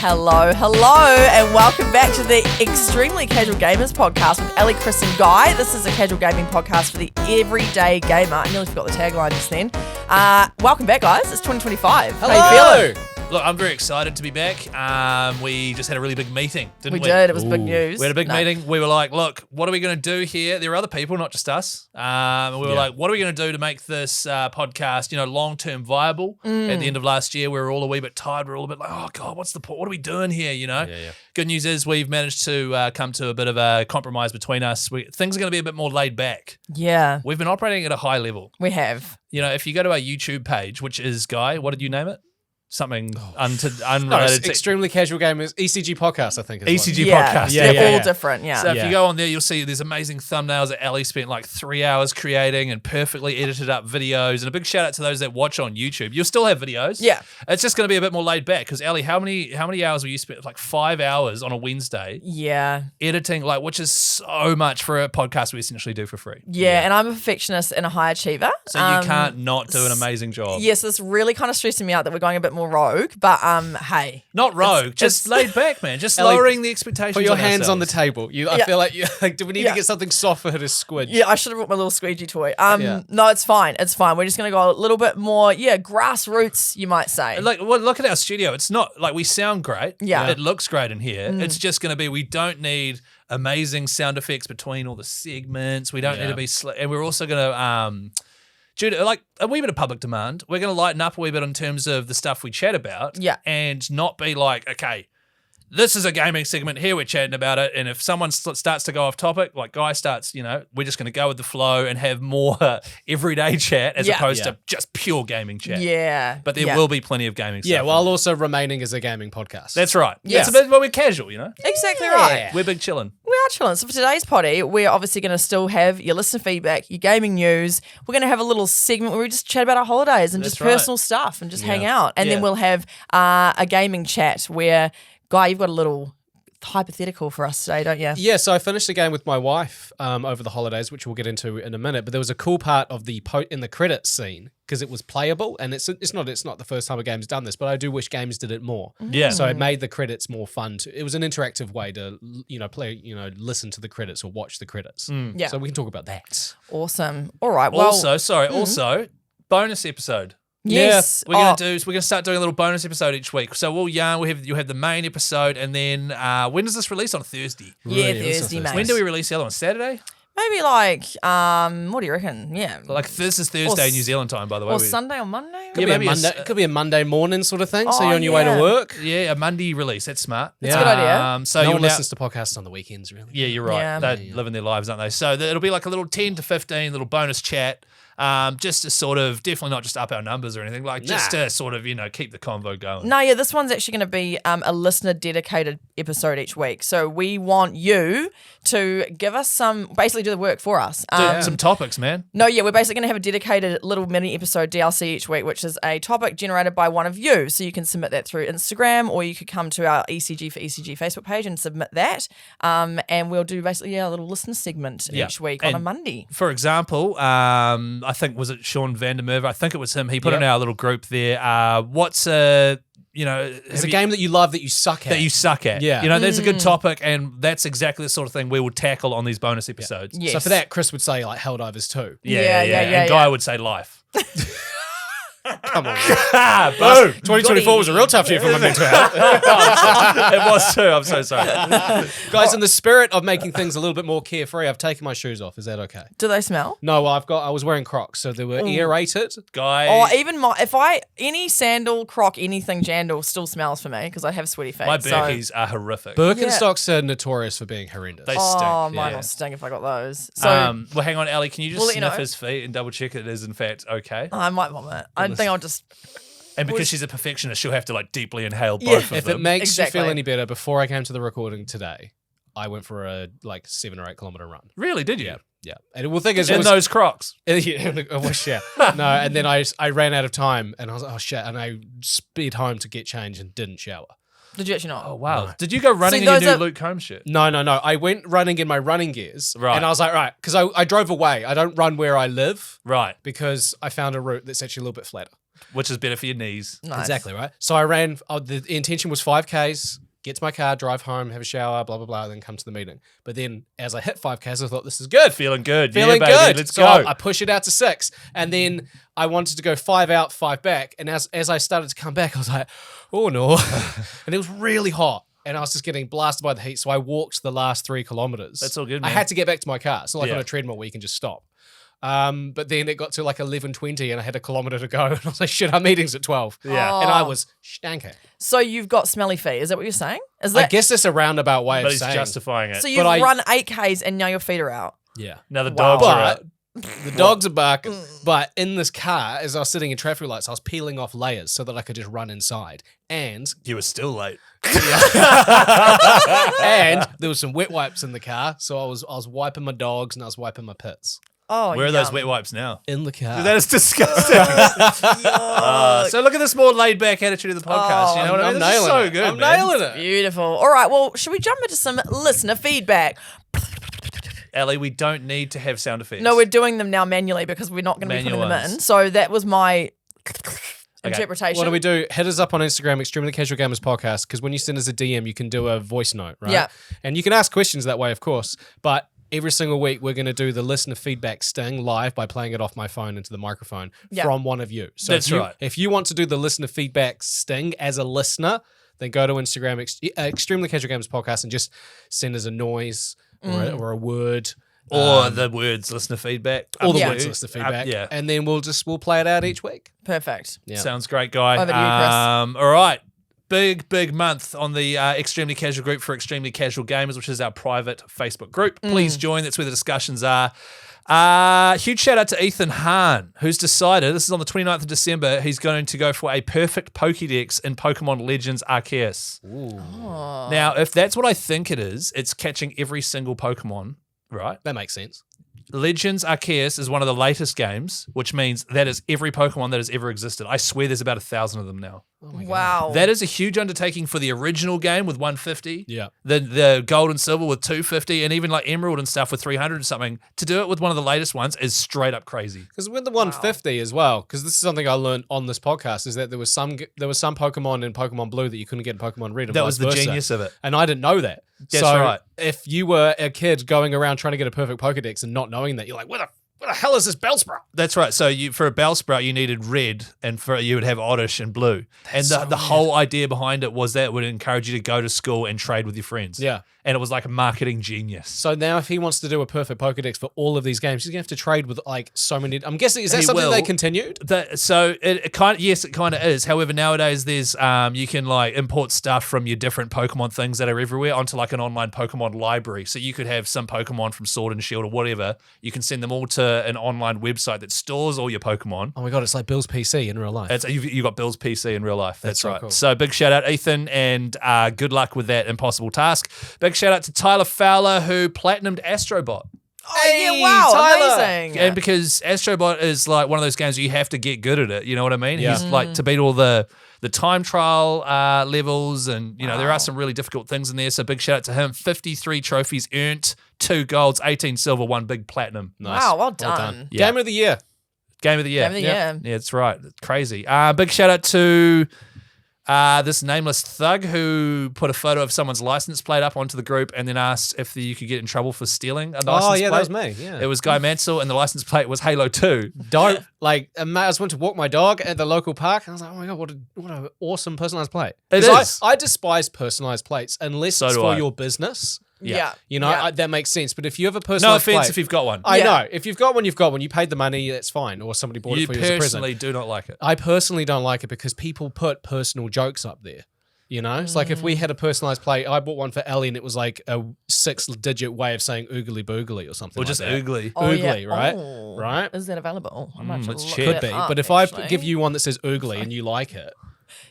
Hello, and welcome back to the Extremely Casual Gamers podcast with Ellie, Chris, and Guy. This is a casual gaming podcast for the everyday gamer. I nearly forgot the tagline just then. Welcome back, guys. It's 2025. Hello. How you feeling? Look, I'm very excited to be back. We just had a really big meeting, didn't we? We did. It was big news. We had a big meeting. We were like, look, what are we going to do here? There are other people, not just us. And we were like, what are we going to do to make this podcast, long-term viable? At the end of last year, we were all a wee bit tired. We were all a bit like, oh, God, what's the point? What are we doing here, Good news is we've managed to come to a bit of a compromise between us. Things are going to be a bit more laid back. Yeah. We've been operating at a high level. We have. If you go to our YouTube page, which is, Guy, what did you name it? Something unrelated to Extremely Casual Gamers, ECG Podcast, I think. ECG yeah. Podcast. They're all different, yeah. So if you go on there, you'll see there's amazing thumbnails that Ellie spent like 3 hours creating and perfectly edited up videos. And a big shout out to those that watch on YouTube. You'll still have videos. Yeah. It's just going to be a bit more laid back because Ellie, how many hours were you spent? Like 5 hours on a Wednesday. Yeah. Editing, which is so much for a podcast we essentially do for free. Yeah, and I'm a perfectionist and a high achiever. So you can't not do an amazing job. Yes, it's really kind of stressing me out that we're going a bit more rogue, but hey. Not rogue, just laid back, man. Just Ellie, lowering the expectations. Put your on hands ourselves. on the table. I feel like, do we need to get something soft for her to squidge? Yeah, I should have brought my little squeegee toy. No, it's fine. It's fine. We're just going to go a little bit more, grassroots, you might say. Look at our studio. It's not like we sound great. Yeah. It looks great in here. It's just going to be, we don't need amazing sound effects between all the segments. We don't need to be, and we're also going to, due to a wee bit of public demand, we're going to lighten up a wee bit in terms of the stuff we chat about. Yeah. And not be like, okay, this is a gaming segment here, we're chatting about it. And if someone starts to go off topic, like Guy starts, we're just going to go with the flow and have more everyday chat as opposed to just pure gaming chat. Yeah. But there will be plenty of gaming stuff. Yeah, while also remaining as a gaming podcast. That's right. Yeah. It's a bit, we're casual, Exactly right. We're big chillin'. We are chilling. So for today's potty, we're obviously going to still have your listener feedback, your gaming news. We're going to have a little segment where we just chat about our holidays and just personal stuff and just hang out. And then we'll have a gaming chat where, Guy, you've got a little hypothetical for us today, don't you? Yeah, so I finished the game with my wife over the holidays, which we'll get into in a minute. But there was a cool part of in the credits scene because it was playable, and it's not the first time a game's done this, but I do wish games did it more. Yeah. So it made the credits more fun. It was an interactive way to listen to the credits or watch the credits. Yeah. So we can talk about that. Awesome. All right. Well, Also, bonus episode. yes. We're gonna start doing a little bonus episode each week. So you'll have the main episode, and then when does this release? On Thursday. Yeah, Really? Thursday, mate. When do we release the other one? Saturday? Maybe what do you reckon? Yeah. This is Thursday New Zealand time, by the way. Or Sunday or Monday? Could be maybe it could be a Monday morning sort of thing. So Oh, you're on your way yeah. to work. Yeah, a Monday release. That's smart. That's a good idea. So No you'll one listens to podcasts on the weekends, really. Yeah, you're right. Yeah. They're living their lives, aren't they? So it'll be like a little 10 to 15 little bonus chat, just to sort of definitely not just up our numbers or anything, just to sort of keep the convo going. No, yeah, this one's actually going to be a listener dedicated episode each week. So we want you to give us basically do the work for us. Some topics, man. No, yeah, we're basically going to have a dedicated little mini episode DLC each week, which is a topic generated by one of you. So you can submit that through Instagram, or you could come to our ECG for ECG Facebook page and submit that. And we'll do basically a little listener segment each week on a Monday. For example, I think, was it Sean Vandermeer? I think it was him. He put in our little group there. What's It's a game that you love that you suck at. That you suck at. Yeah. That's a good topic, and that's exactly the sort of thing we will tackle on these bonus episodes. Yes. So for that, Chris would say Helldivers 2. Yeah. And Guy would say life. Come on. Boom. 2024 was a real tough year for my mental health. It was too. I'm so sorry. Guys, in the spirit of making things a little bit more carefree, I've taken my shoes off. Is that okay? Do they smell? No, I was wearing Crocs, so they were aerated. Guy. Or even any sandal, croc, anything jandal still smells for me because I have sweaty feet. My Birkies are horrific. Birkenstocks are notorious for being horrendous. They stink. Oh, mine yeah. will stink if I got those. So Well, hang on, Ali. Can you just We'll let you sniff know. his feet and double check it is in fact okay? I might vomit. I think I'll just. And because she's a perfectionist, she'll have to deeply inhale Yeah. both of If them. it makes you Exactly. feel any better, before I came to the recording today, I went for a 7 or 8 kilometer run. Really? Did you? Yeah. And the thing is, In those Crocs. I wish, yeah. No, and then I ran out of time, and I was like, oh shit, and I sped home to get changed and didn't shower. Did you actually not? Oh, wow. Did you go running See, in your those new are- Luke Combs shirt? No. I went running in my running gears. Right. And I was like, right, because I drove away. I don't run where I live Right. because I found a route that's actually a little bit flatter. which is better for your knees. Nice. Exactly, right? So I ran, the intention was 5Ks, get to my car, drive home, have a shower, blah, blah, blah, then come to the meeting. But then as I hit 5Ks, I thought, this is good. Feeling good. Feeling yeah, baby, good. Let's So go. I push it out to 6. And then I wanted to go 5 out, 5 back. And as I started to come back, I was like, oh no. And it was really hot. And I was just getting blasted by the heat. So I walked the last 3 kilometers. That's all good, I man. had to get back to my car. It's not like Yeah. on a treadmill where you can just stop. But then it got to like 11:20 and I had a kilometer to go. And I was like, shit, our meeting's at 12. Yeah. And I was stanker. So you've got smelly feet. Is that what you're saying? Is I that guess that's a roundabout way but of he's saying. justifying it. so? You've I- run 8Ks and now your feet are out. Yeah. Now the Wow. dogs are out. But the dogs are barking. But in this car, as I was sitting in traffic lights, I was peeling off layers so that I could just run inside. And You were still late. and there was some wet wipes in the car, so I was wiping my dogs and I was wiping my pits Oh, Where are those yum. wet wipes now? in the car. That is disgusting. So look at this more laid back attitude of the podcast. You know what I mean? I'm This is nailing so it. good. I'm man. nailing it. Beautiful. All right. Well, should we jump into some listener feedback? Ellie, we don't need to have sound effects. No, we're doing them now manually because we're not going to be Manual putting them ones. in. So that was my interpretation. What do we do? Hit us up on Instagram, Extremely Casual Gamers Podcast, because when you send us a DM, you can do a voice note, right? Yeah. And you can ask questions that way, of course. But every single week, we're going to do the listener feedback sting live by playing it off my phone into the microphone Yeah. from one of you. So That's right. If you want to do the listener feedback sting as a listener, then go to Instagram, Extremely Casual Gamers Podcast, and just send us a noise or a word. Or the words listener feedback. All the Yeah. words listener feedback. yeah. And then we'll play it out each week. Perfect. Yeah. Sounds great, guy. Over to you, Chris. All right. Big month on the Extremely Casual group for Extremely Casual Gamers, which is our private Facebook group. Please join. That's where the discussions are. Huge shout out to Ethan Hahn, who's decided, this is on the 29th of December, he's going to go for a perfect Pokédex in Pokemon Legends Arceus. Now, if that's what I think it is, it's catching every single Pokemon, right? That makes sense. Legends Arceus is one of the latest games, which means that is every Pokemon that has ever existed. I swear there's about 1,000 of them now. Wow. That is a huge undertaking for the original game with 150. Yeah. The gold and silver with 250, and even like Emerald and stuff with 300 and something. To do it with one of the latest ones is straight up crazy. Because with the 150 as well, because this is something I learned on this podcast, is that there was some Pokemon in Pokemon Blue that you couldn't get in Pokemon Red. And That vice was the versa. genius of it. And I didn't know that. That's so right. if you were a kid going around trying to get a perfect Pokedex and not knowing that, you're like, where the hell is this Bellsprout? That's right. So for a Bellsprout, you needed red, and you would have Oddish and blue. And the whole idea behind it was that it would encourage you to go to school and trade with your friends. Yeah. And it was like a marketing genius. So now if he wants to do a perfect Pokedex for all of these games, he's going to have to trade with like so many. I'm guessing, is that He something will. they continued? So it kind of, yes, it kind of is. However, nowadays there's you can like import stuff from your different Pokemon things that are everywhere onto like an online Pokemon library. So you could have some Pokemon from Sword and Shield or whatever. You can send them all to an online website that stores all your Pokemon. Oh my God, it's like Bill's PC in real life. You got Bill's PC in real life. That's so right. cool. So big shout out, Ethan, and good luck with that impossible task. Big shout out to Tyler Fowler, who platinumed Astrobot. Oh, yeah, wow. Tyler. Amazing. And because Astrobot is like one of those games where you have to get good at it, you know what I mean? Yeah. He's like to beat all the time trial levels, and you know there are some really difficult things in there. So big shout out to him. 53 trophies earned, 2 golds, 18 silver, 1 big platinum. Nice. Wow, well done. Yeah. Game of the year. Game of the year. Game of the year. Yeah, that's right. It's crazy. Big shout out to this nameless thug who put a photo of someone's license plate up onto the group and then asked if you could get in trouble for stealing a license Oh plate. yeah, that was me. Yeah. It was Guy Mansell, and the license plate was Halo 2. Don't like. I just went to walk my dog at the local park, and I was like, "Oh my God, what an awesome personalized plate!" It 'Cause is. I despise personalized plates unless So it's do for I. your business. Yeah. You know, Yeah. that makes sense. But if you have a No personalized offense plate, if you've got one. I Yeah. know if you've got one, you've got one. You paid the money, that's fine. Or somebody bought You it for you as a present. personally do not like it. I personally don't like it because people put personal jokes up there. You know, it's like if we had a personalized plate, I bought one for Ellie, and it was like a 6-digit way of saying oogly boogly or something. Or like just that. oogly. Oh, yeah. Oogly, right? Oh. Right? Is that available? I might have to let's look check. Could that be, up, but if actually. I give you one that says oogly and you like it, but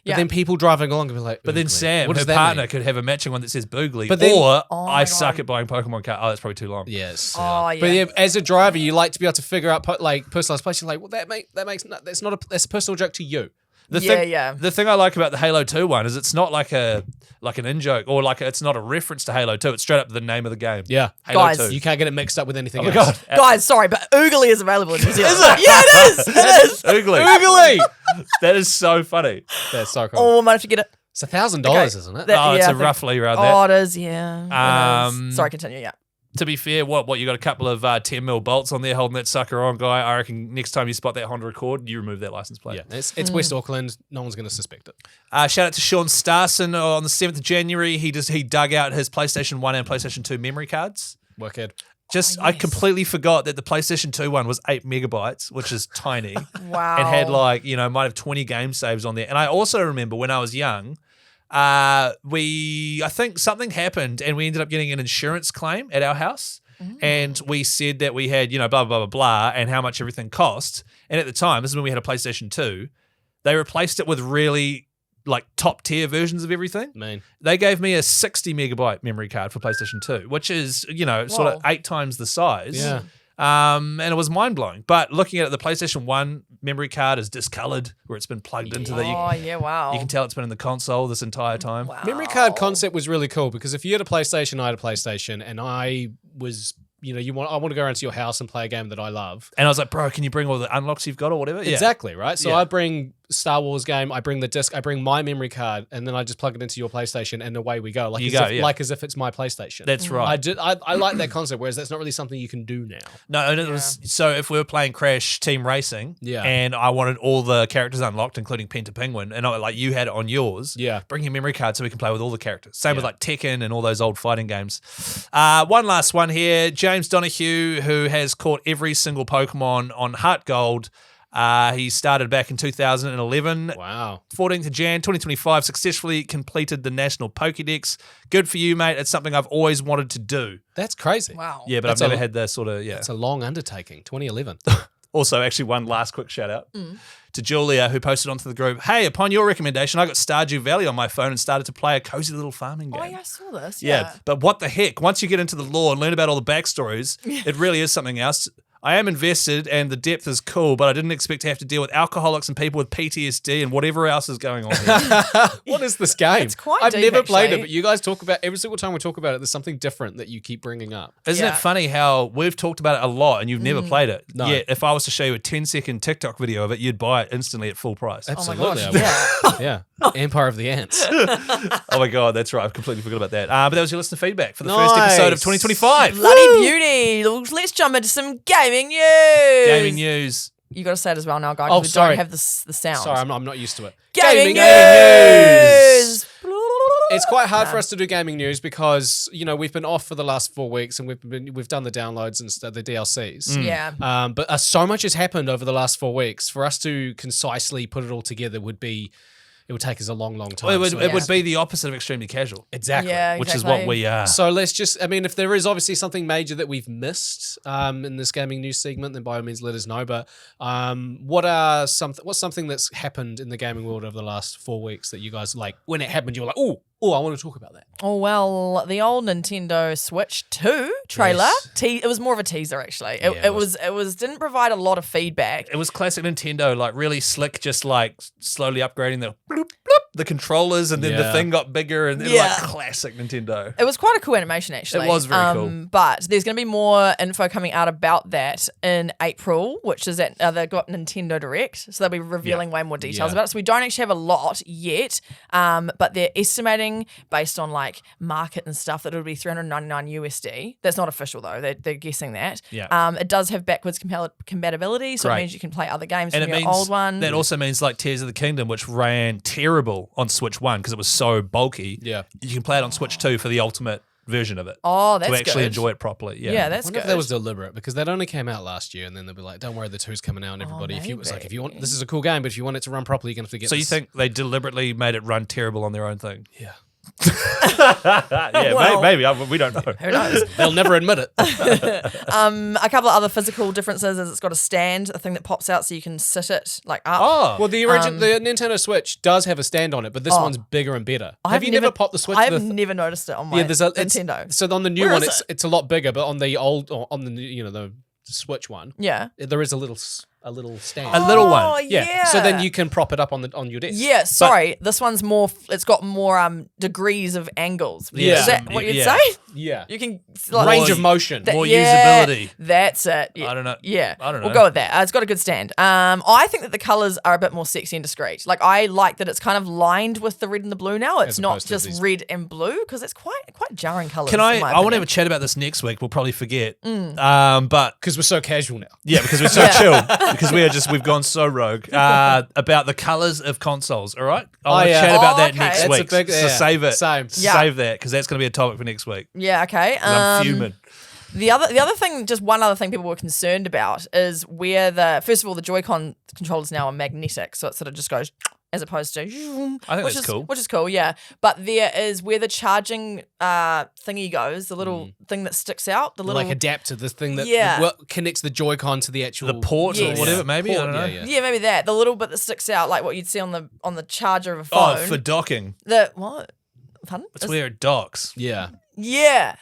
Yeah. then people driving along will be like, But then "Oogly." Sam, What her does that partner, mean? could have a matching one that says boogly. But then- or Oh I my suck God. at buying Pokemon cards. Oh, that's probably too long. Yes. Oh, But yeah. yeah, as a driver, you like to be able to figure out like personalized plates. You're like, well, that's a personal joke to you. The thing I like about the Halo 2 one is it's not like an in-joke or it's not a reference to Halo 2. It's straight up the name of the game. Yeah. Halo Guys, 2. You can't get it mixed up with anything else. God. Guys, sorry, but Oogly is available in New Zealand. Is it? Yeah, it is. It is. Oogly. Oogly! That is so funny. That's so cool. Oh, I might have to get it. It's $1,000, isn't it? That- It's I a think- roughly around Oh, that. it is, yeah. It is. Sorry, continue, yeah. To be fair, what you got a couple of 10 mil bolts on there holding that sucker on, guy. I reckon next time you spot that Honda Accord, you remove that license plate. Yeah, it's West Auckland. No one's going to suspect it. Shout out to Sean Starson on the 7th of January. He dug out his PlayStation 1 and PlayStation 2 memory cards. Workhead. I completely forgot that the PlayStation 2 one was 8 megabytes, which is tiny. Wow. And had might have 20 game saves on there. And I also remember when I was young, I think something happened and we ended up getting an insurance claim at our house. And we said that we had, blah, blah, blah, blah, and how much everything cost. And at the time, this is when we had a PlayStation 2, they replaced it with really top tier versions of everything. Man. They gave me a 60 megabyte memory card for PlayStation 2, which is, sort of 8 times the size. Yeah. And it was mind blowing. But looking at it, the PlayStation 1 memory card is discolored where it's been plugged into the. Oh, yeah, wow. You can tell it's been in the console this entire time. Wow. Memory card concept was really cool because if you had a PlayStation, I had a PlayStation, and I was, I want to go around to your house and play a game that I love. And I was like, bro, can you bring all the unlocks you've got or whatever? Yeah. Exactly, right? So Yeah. I bring Star Wars game, I bring the disc, I bring my memory card, and then I just plug it into your PlayStation, and away we go. As if it's my PlayStation. That's right. I like that concept, whereas that's not really something you can do now. No, and it was so if we were playing Crash Team Racing, Yeah. and I wanted all the characters unlocked, including Penta Penguin, and you had it on yours, Yeah. bring your memory card so we can play with all the characters. Same with Tekken and all those old fighting games. One last one here, James Donahue, who has caught every single Pokemon on Heart Gold. He started back in 2011. Wow. 14th of Jan 2025, successfully completed the National Pokédex. Good for you, mate. It's something I've always wanted to do. That's crazy. Wow. Yeah, but That's I've a- never had the sort of, It's a long undertaking. 2011. Also, actually, one last quick shout out to Julia, who posted onto the group, hey, upon your recommendation, I got Stardew Valley on my phone and started to play a cozy little farming game. Oh, yeah, I saw this. Yeah, but what the heck? Once you get into the lore and learn about all the backstories, it really is something else. I am invested and the depth is cool, but I didn't expect to have to deal with alcoholics and people with PTSD and whatever else is going on here. What is this game? It's quite I've deep, never played it, actually. but you guys talk about every single time we talk about it. There's something different that you keep bringing up. Isn't Yeah. it funny how we've talked about it a lot and you've never played it? No. Yet, if I was to show you a 10-second TikTok video of it, you'd buy it instantly at full price. Absolutely. Oh my gosh, yeah. Empire of the Ants. Oh my God, that's right. I've completely forgot about that. But that was your listener feedback for the first episode of Nice. 2025. Bloody beauty. Let's jump into some gaming news. Gaming news. You got to say it as well now, guys. Oh, We sorry. don't have the sound. Sorry, I'm not used to it. Gaming news. news. It's quite hard for us to do gaming news because we've been off for the last 4 weeks and we've done the downloads and the DLCs. Yeah. But so much has happened over the last 4 weeks. For us to concisely put it all together would take us a long, long time. Well, it So- would be the opposite of extremely casual, exactly. Yeah, which is exactly. what we are. So let's just, if there is obviously something major that we've missed in this gaming news segment, then by all means let us know. But what's something that's happened in the gaming world over the last 4 weeks that you guys when it happened, you were like, oh, I want to talk about that. Oh, well, the old Nintendo Switch 2 trailer. Yes. It was more of a teaser, actually. Yeah, It was didn't provide a lot of feedback. It was classic Nintendo, really slick, just slowly upgrading the bloop, bloop, the controllers, and then the Yeah. thing got bigger, and Yeah. classic Nintendo. It was quite a cool animation, actually. It was very cool. But there's going to be more info coming out about that in April, which is at they've got Nintendo Direct, so they'll be revealing way more details Yeah. about it. So we don't actually have a lot yet, but they're estimating based on market and stuff that it'll be $399 USD. That's not official though; they're guessing that. Yeah. It does have backwards compatibility, so Great. it means you can play other games And from it your means old one. that also means Tears of the Kingdom, which ran terrible on Switch 1 because it was so bulky. Yeah. You can play it on Switch 2 for the ultimate version of it. Oh, that's to actually good. enjoy it properly. Yeah. Yeah, I that's wonder good. if that was deliberate because that only came out last year, and then they'll be like, "Don't worry, the 2's coming out." And everybody, if you want, this is a cool game, but if you want it to run properly, you're gonna have to get. So you this. think they deliberately made it run terrible on their own thing? Yeah, Yeah, Well- maybe. We don't know. Who knows? they'll never admit it. A couple of other physical differences is it's got a stand, a thing that pops out so you can sit it up. Oh, Well, the Nintendo Switch does have a stand on it, but this one's bigger and better. Have you never popped the Switch? I to have the never noticed it on my yeah, there's a Nintendo. So on the new Where one, is it's a lot bigger, but on the old, or on the the Switch one, Yeah. there is a little a little stand. A little one. Oh, yeah. So then you can prop it up on your desk. Yeah, sorry. This one's more. It's got more degrees of angles. Yeah. Is that what you'd Yeah. say? Yeah. You can Range of motion. More usability. That's it. Yeah. I don't know. Yeah, I don't We'll know. go with that. It's got a good stand. I think that the colors are a bit more sexy and discreet. Like I like that it's kind of lined with the red and the blue now. It's As not opposed to just these- red and blue because it's quite jarring colors. Can in I my want to have opinion. a chat about this next week. We'll probably forget. But Because we're so casual now. yeah, because we're so chill. Because we've gone so rogue. About the colors of consoles, all right? I want to yeah. chat about that okay. next That's a week. big- So yeah. save it. Same. Yeah. Save that because that's going to be a topic for next week. Yeah. Okay. 'Cause I'm fuming. The other thing, just one other thing people were concerned about is where first of all the Joy-Con controllers now are magnetic, so it sort of just goes as opposed to I think which that's is cool. which is cool, yeah. But there is where the charging thingy goes, the little thing that sticks out, the little Like adapter, the thing that Yeah. connects the Joy-Con to the actual The port Yes. or whatever, maybe. I Port, don't know. yeah. yeah, maybe that the little bit that sticks out, like what you'd see on the charger of a Oh, phone. for docking. The what? Pardon? It's where it docks. Yeah. Yeah.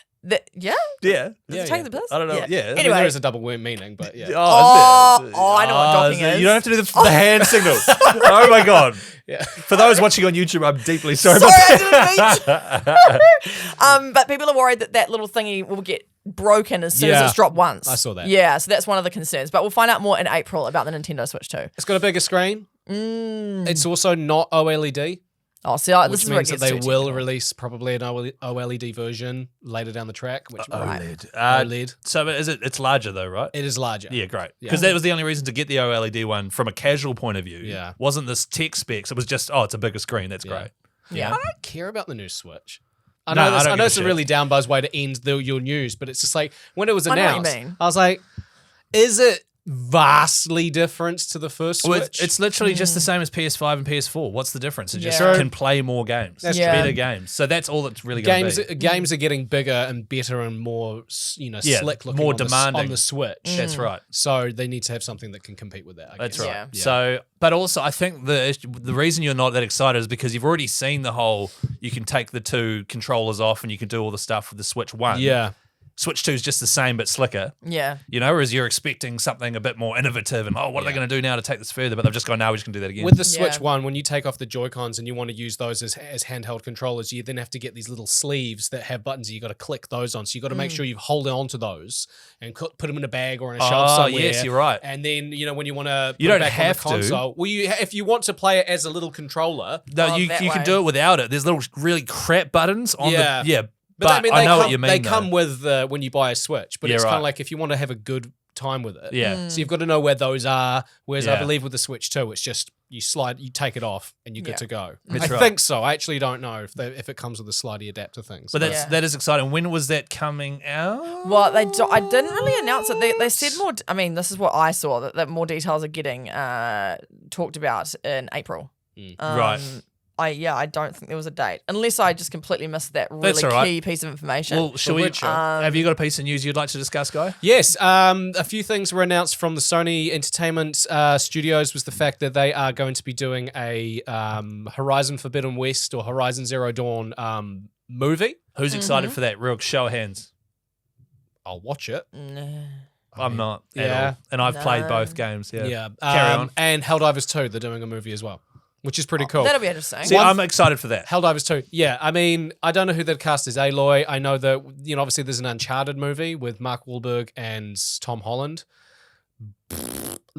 Yeah. Yeah. Does it take the piss? I don't know. Yeah. I mean, Anyway. There is a double meaning, but yeah. Oh, I know what docking so is. You don't have to do the hand signals. Oh my god. Yeah. For those watching on YouTube, I'm deeply sorry, Sorry, about I didn't mean to. But people are worried that little thingy will get broken as soon as Yeah. it's dropped once. I saw that. Yeah, so that's one of the concerns. But we'll find out more in April about the Nintendo Switch 2. It's got a bigger screen. It's also not OLED, Oh, see, this which is where it means that gets they too will technical. release probably an OLED version later down the track. Which OLED. OLED. So is it? It's larger though, right? It is larger. Yeah, great. Yeah. Because that was the only reason to get the OLED one from a casual point of view. Yeah. Wasn't this tech specs? It was just, it's a bigger screen. That's great. Yeah. I don't care about the new Switch. I No, know, I that's, don't I give know a it's a shit. really down buzz way to end your news, but it's just like when it was I know what you announced, mean. I was like, is it vastly different to the first Well, Switch? it's literally just the same as PS5 and PS4. What's the difference? It just Yeah. can play more games. That's true. Better games. So that's all it's really going to be. games are getting bigger and better and more, Yeah, slick looking, more on the demanding. Switch. That's right. So they need to have something that can compete with that. I That's guess. right. Yeah. So, but also, I think the reason you're not that excited is because you've already seen the whole. You can take the two controllers off and you can do all the stuff with the Switch 1. Yeah. Switch 2 is just the same but slicker. Yeah. You know, whereas you're expecting something a bit more innovative and what are they going to do now to take this further? But they've just gone, no, we just can do that again. With the Switch Yeah. 1, when you take off the Joy-Cons and you want to use those as handheld controllers, you then have to get these little sleeves that have buttons. You got to click those on. So you got to make sure you hold on to those and put them in a bag or in a shelf somewhere. yes, you're right. And then, when you want to You put don't it back have to. on the console, well, if you want to play it as a little controller, No, you that can way. do it without it. There's little really crap buttons on Yeah. the but I mean, they know come, what you mean. they though. come with when you buy a Switch, but Yeah, it's kind right. of like if you want to have a good time with it. Yeah. So you've got to know where those are. Whereas I Yeah. believe with the Switch 2, it's just you take it off and you're Yeah. good to go. That's I right. think so. I actually don't know if it comes with the slidey adapter things. But Yeah. that is exciting. When was that coming out? Well, I didn't really announce it. They said more. I mean, this is what I saw that more details are getting talked about in April. Right. I don't think there was a date, unless I just completely missed that really That's all right. key piece of information. Well, shall we? Witcher. Have you got a piece of news you'd like to discuss, Guy? Yes, a few things were announced from the Sony Entertainment Studios was the fact that they are going to be doing a Horizon Forbidden West or Horizon Zero Dawn movie. Who's excited for that? Real show of hands. I'll watch it. Nah. I'm not. At Yeah. all. And I've played No. both games. Yeah. Yeah. Carry on. And Helldivers 2, they're doing a movie as well, which is pretty cool. That'll be interesting. See, I'm excited for that. Helldivers 2. Yeah, I mean, I don't know who they'd cast as Aloy. I know that, obviously there's an Uncharted movie with Mark Wahlberg and Tom Holland.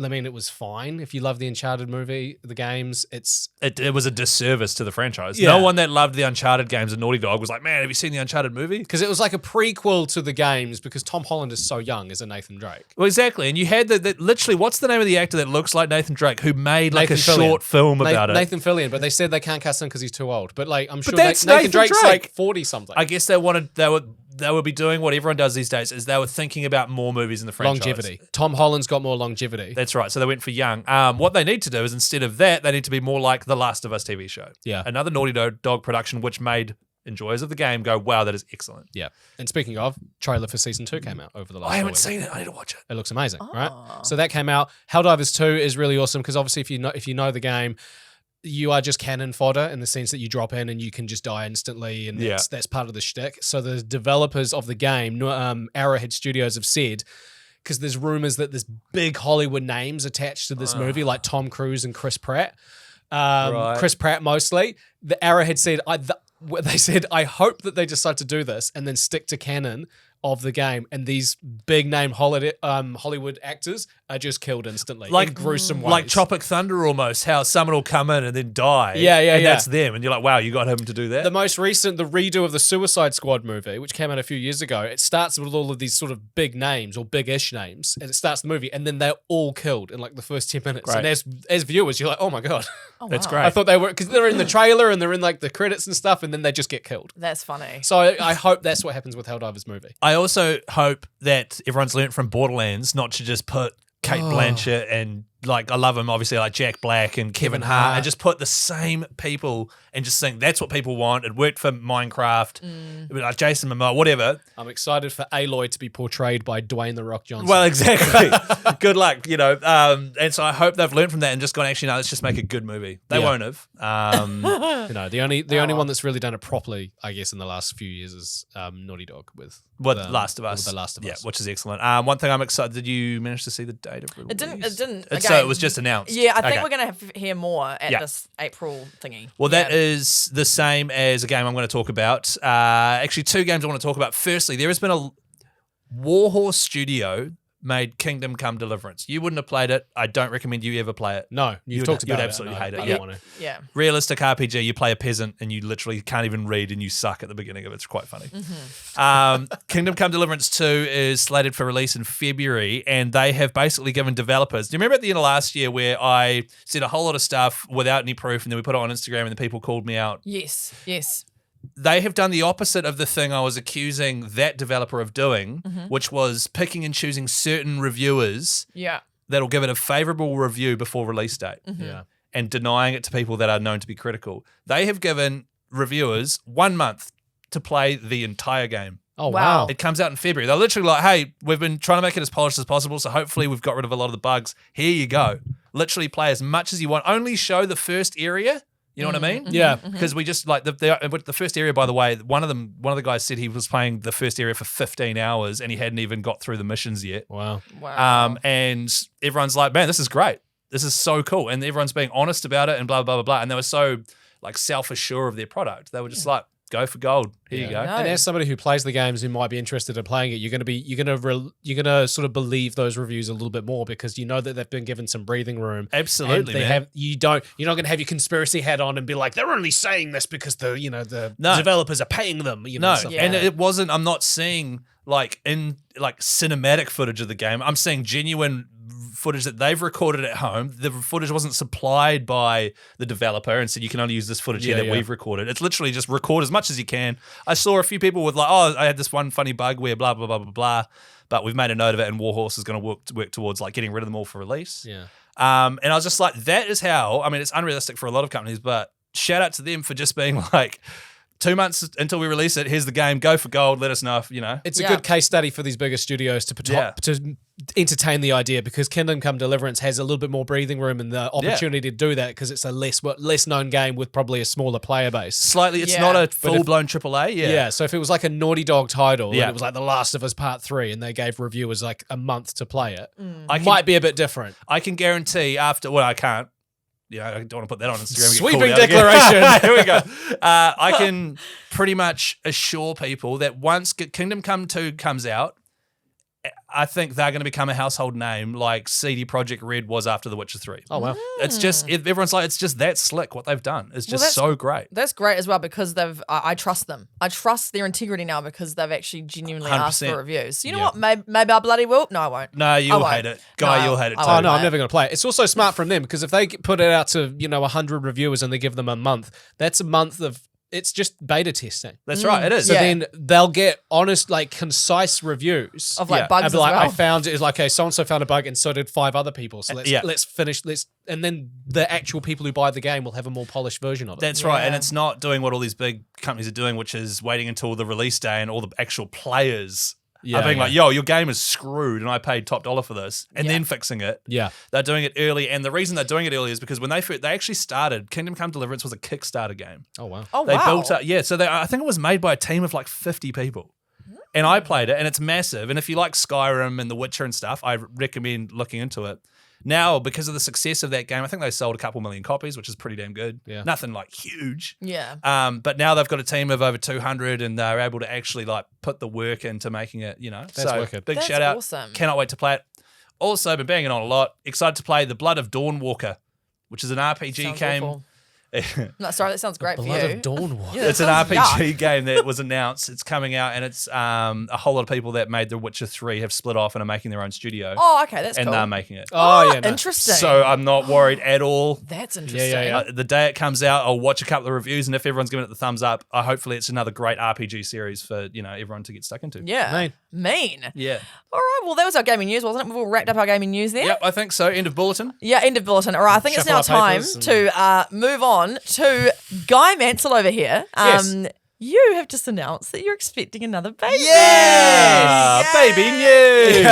I mean, it was fine. If you love the Uncharted movie, the games, It was a disservice to the franchise. Yeah. No one that loved the Uncharted games and Naughty Dog was like, man, have you seen the Uncharted movie? because it was like a prequel to the games because Tom Holland is so young as a Nathan Drake. Well, exactly. And you had that literally, what's the name of the actor that looks like Nathan Drake who made like Nathan a Fillion. short film about it? Nathan Fillion, but they said they can't cast him because he's too old. But like, I'm sure that's Nathan Nathan Drake's Drake. like 40 something. I guess they would be doing what everyone does these days is they were thinking about more movies in the franchise. Longevity. Tom Holland's got more longevity. That's right. So they went for young. What they need to do is instead of that, they need to be more like The Last of Us TV show. Yeah. Another Naughty Dog production which made enjoyers of the game go, wow, that is excellent. Yeah. And speaking of, trailer for season 2 came out over the last I haven't week. seen it. I need to watch it. It looks amazing, right? So that came out. Helldivers 2 is really awesome because obviously if you know the game, you are just cannon fodder in the sense that you drop in and you can just die instantly, and that's part of the shtick. So the developers of the game, Arrowhead Studios, have said, because there's rumors that there's big Hollywood names attached to this movie, like Tom Cruise and Chris Pratt. Chris Pratt mostly. The Arrowhead said, they said, I hope that they decide to do this and then stick to canon of the game, and these big name Hollywood actors are just killed instantly, in gruesome ways. Like Tropic Thunder almost, how someone will come in and then die. Yeah. That's them. And you're like, wow, you got him to do that? The most recent, the redo of the Suicide Squad movie, which came out a few years ago, it starts with all of these sort of big names or big-ish names, and it starts the movie, and then they're all killed in like the first 10 minutes. Great. And as viewers, you're like, oh my God. That's wow. great. I thought they were, because they're in the trailer and they're in like the credits and stuff, and then they just get killed. That's funny. So I hope that's what happens with Helldivers movie. I also hope that everyone's learnt from Borderlands not to just put Kate Blanchett and like I love him obviously like Jack Black and Kevin Hart and just put the same people and just think that's what people want. It worked for Minecraft, like Jason Momoa, whatever. I'm excited for Aloy to be portrayed by Dwayne The Rock Johnson. Well, exactly. Good luck, you know. And so I hope they've learned from that and just gone, actually, no, let's just make a good movie. They won't have. The only one that's really done it properly, I guess, in the last few years is Naughty Dog with Last of Us. The Last of Us. Yeah, which is excellent. One thing I'm excited, did you manage to see the date of release? It didn't. So Again, it was just announced. Yeah, I think Okay. we're going to hear more at Yeah. this April thingy. Well, that is the same as a game I'm going to talk about. Actually, two games I want to talk about. Firstly, there has been a Warhorse Studio made Kingdom Come Deliverance. You wouldn't have played it. I don't recommend you ever play it. No, you've talked about you'd it. absolutely No, hate it. I Yeah. don't want to. Yeah. Realistic RPG, you play a peasant and you literally can't even read and you suck at the beginning of it. It's quite funny. Kingdom Come Deliverance 2 is slated for release in February, and they have basically given developers. Do you remember at the end of last year where I said a whole lot of stuff without any proof and then we put it on Instagram and the people called me out? Yes. They have done the opposite of the thing I was accusing that developer of doing, which was picking and choosing certain reviewers Yeah. that'll give it a favorable review before release date. Yeah. And denying it to people that are known to be critical. They have given reviewers 1 month to play the entire game. Oh, Wow. wow. It comes out in February. They're literally like, hey, we've been trying to make it as polished as possible, so hopefully we've got rid of a lot of the bugs. Here you go. Literally play as much as you want. Only show the first area. You know what I mean? Yeah. Because we just like the first area, by the way, one of the guys said he was playing the first area for 15 hours and he hadn't even got through the missions yet. Wow. And everyone's like, man, this is great. This is so cool. And everyone's being honest about it and blah, blah, blah, blah. And they were so like self-assured of their product. They were just like, go for gold. Here you go. No. And as somebody who plays the games who might be interested in playing it, you're gonna sort of believe those reviews a little bit more because you know that they've been given some breathing room. Absolutely, And man. you're not gonna have your conspiracy hat on and be like, they're only saying this because the No. developers are paying them. No, stuff Yeah. and it wasn't. I'm not seeing like cinematic footage of the game. I'm seeing genuine footage that they've recorded at home. The footage wasn't supplied by the developer and said you can only use this footage here that we've recorded. It's literally just record as much as you can. I saw a few people with like, oh, I had this one funny bug where blah blah blah blah blah, but we've made a note of it, and Warhorse is going to work towards like getting rid of them all for release. Yeah. And I was just like, that is how. I mean, it's unrealistic for a lot of companies, but shout out to them for just being like, 2 months until we release it. Here's the game. Go for gold. Let us know if, you know. It's a Yeah. good case study for these bigger studios to entertain the idea because Kingdom Come Deliverance has a little bit more breathing room and the opportunity to do that because it's a less known game with probably a smaller player base. Slightly, it's Yeah. not a But full-blown AAA. Yeah, so if it was like a Naughty Dog title Yeah. and it was like The Last of Us Part 3 and they gave reviewers like a month to play it, I can, might be a bit different. I can guarantee after, well, I can't. Yeah, I don't want to put that on Instagram. and get Sweeping called out again. declaration. Here we go. I can pretty much assure people that once Kingdom Come 2 comes out, I think they're going to become a household name like CD Projekt Red was after The Witcher 3. Oh, wow. It's just, everyone's like, it's just that slick what they've done. It's just that's- so great. That's great as well because I trust them. I trust their integrity now because they've actually genuinely asked 100%. for reviews. You know Yeah. what? Maybe I bloody will. No, I won't. No, you'll won't. hate it. Guy, No, you'll hate it I too. Oh, won't. no, I'm Right. never going to play it. It's also smart from them because if they put it out to, 100 reviewers and they give them a month, that's a month of, it's just beta testing. That's right, it is. So Yeah. then they'll get honest, like concise reviews Of like Yeah. bugs I'd as be like, well. I found it like, okay, so-and-so found a bug and so did 5 other people. So Yeah. let's finish, and then the actual people who buy the game will have a more polished version of it. That's right. And Yeah. it's not doing what all these big companies are doing, which is waiting until the release day and all the actual players are being like, yo, your game is screwed and I paid top dollar for this, and then fixing it. Yeah. They're doing it early. And the reason they're doing it early is because when they actually started, Kingdom Come Deliverance was a Kickstarter game. Oh, wow. Oh, They wow. built up, I think it was made by a team of like 50 people. And I played it, and it's massive. And if you like Skyrim and The Witcher and stuff, I recommend looking into it. Now, because of the success of that game, I think they sold a couple million copies, which is pretty damn good. Yeah. Nothing like huge. Yeah. But now they've got a team of over 200, and they're able to actually like put the work into making it. That's so wicked. big That's shout out. awesome. Cannot wait to play it. Also, been banging on a lot. Excited to play The Blood of Dawnwalker, which is an RPG Sounds game. awful. No, sorry, that sounds great for Blood you. of Dawnwalker. Yeah, It's an that sounds RPG game that was announced. It's coming out, and it's a whole lot of people that made The Witcher 3 have split off and are making their own studio, Oh, okay, that's and cool. they're making it. Oh, yeah. No. Interesting. So I'm not worried at all. That's interesting. yeah. The day it comes out, I'll watch a couple of reviews, and if everyone's giving it the thumbs up, hopefully it's another great RPG series for everyone to get stuck into. Yeah. Mean. Yeah. All right, well, that was our gaming news, wasn't it? We've all wrapped up our gaming news there. Yep, I think so. End of bulletin. Yeah, end of bulletin. All right, I think it's now Shuffle our time papers and- to move on to Guy Mansell over here. Yes. You have just announced that you're expecting another baby. Yes! Baby news!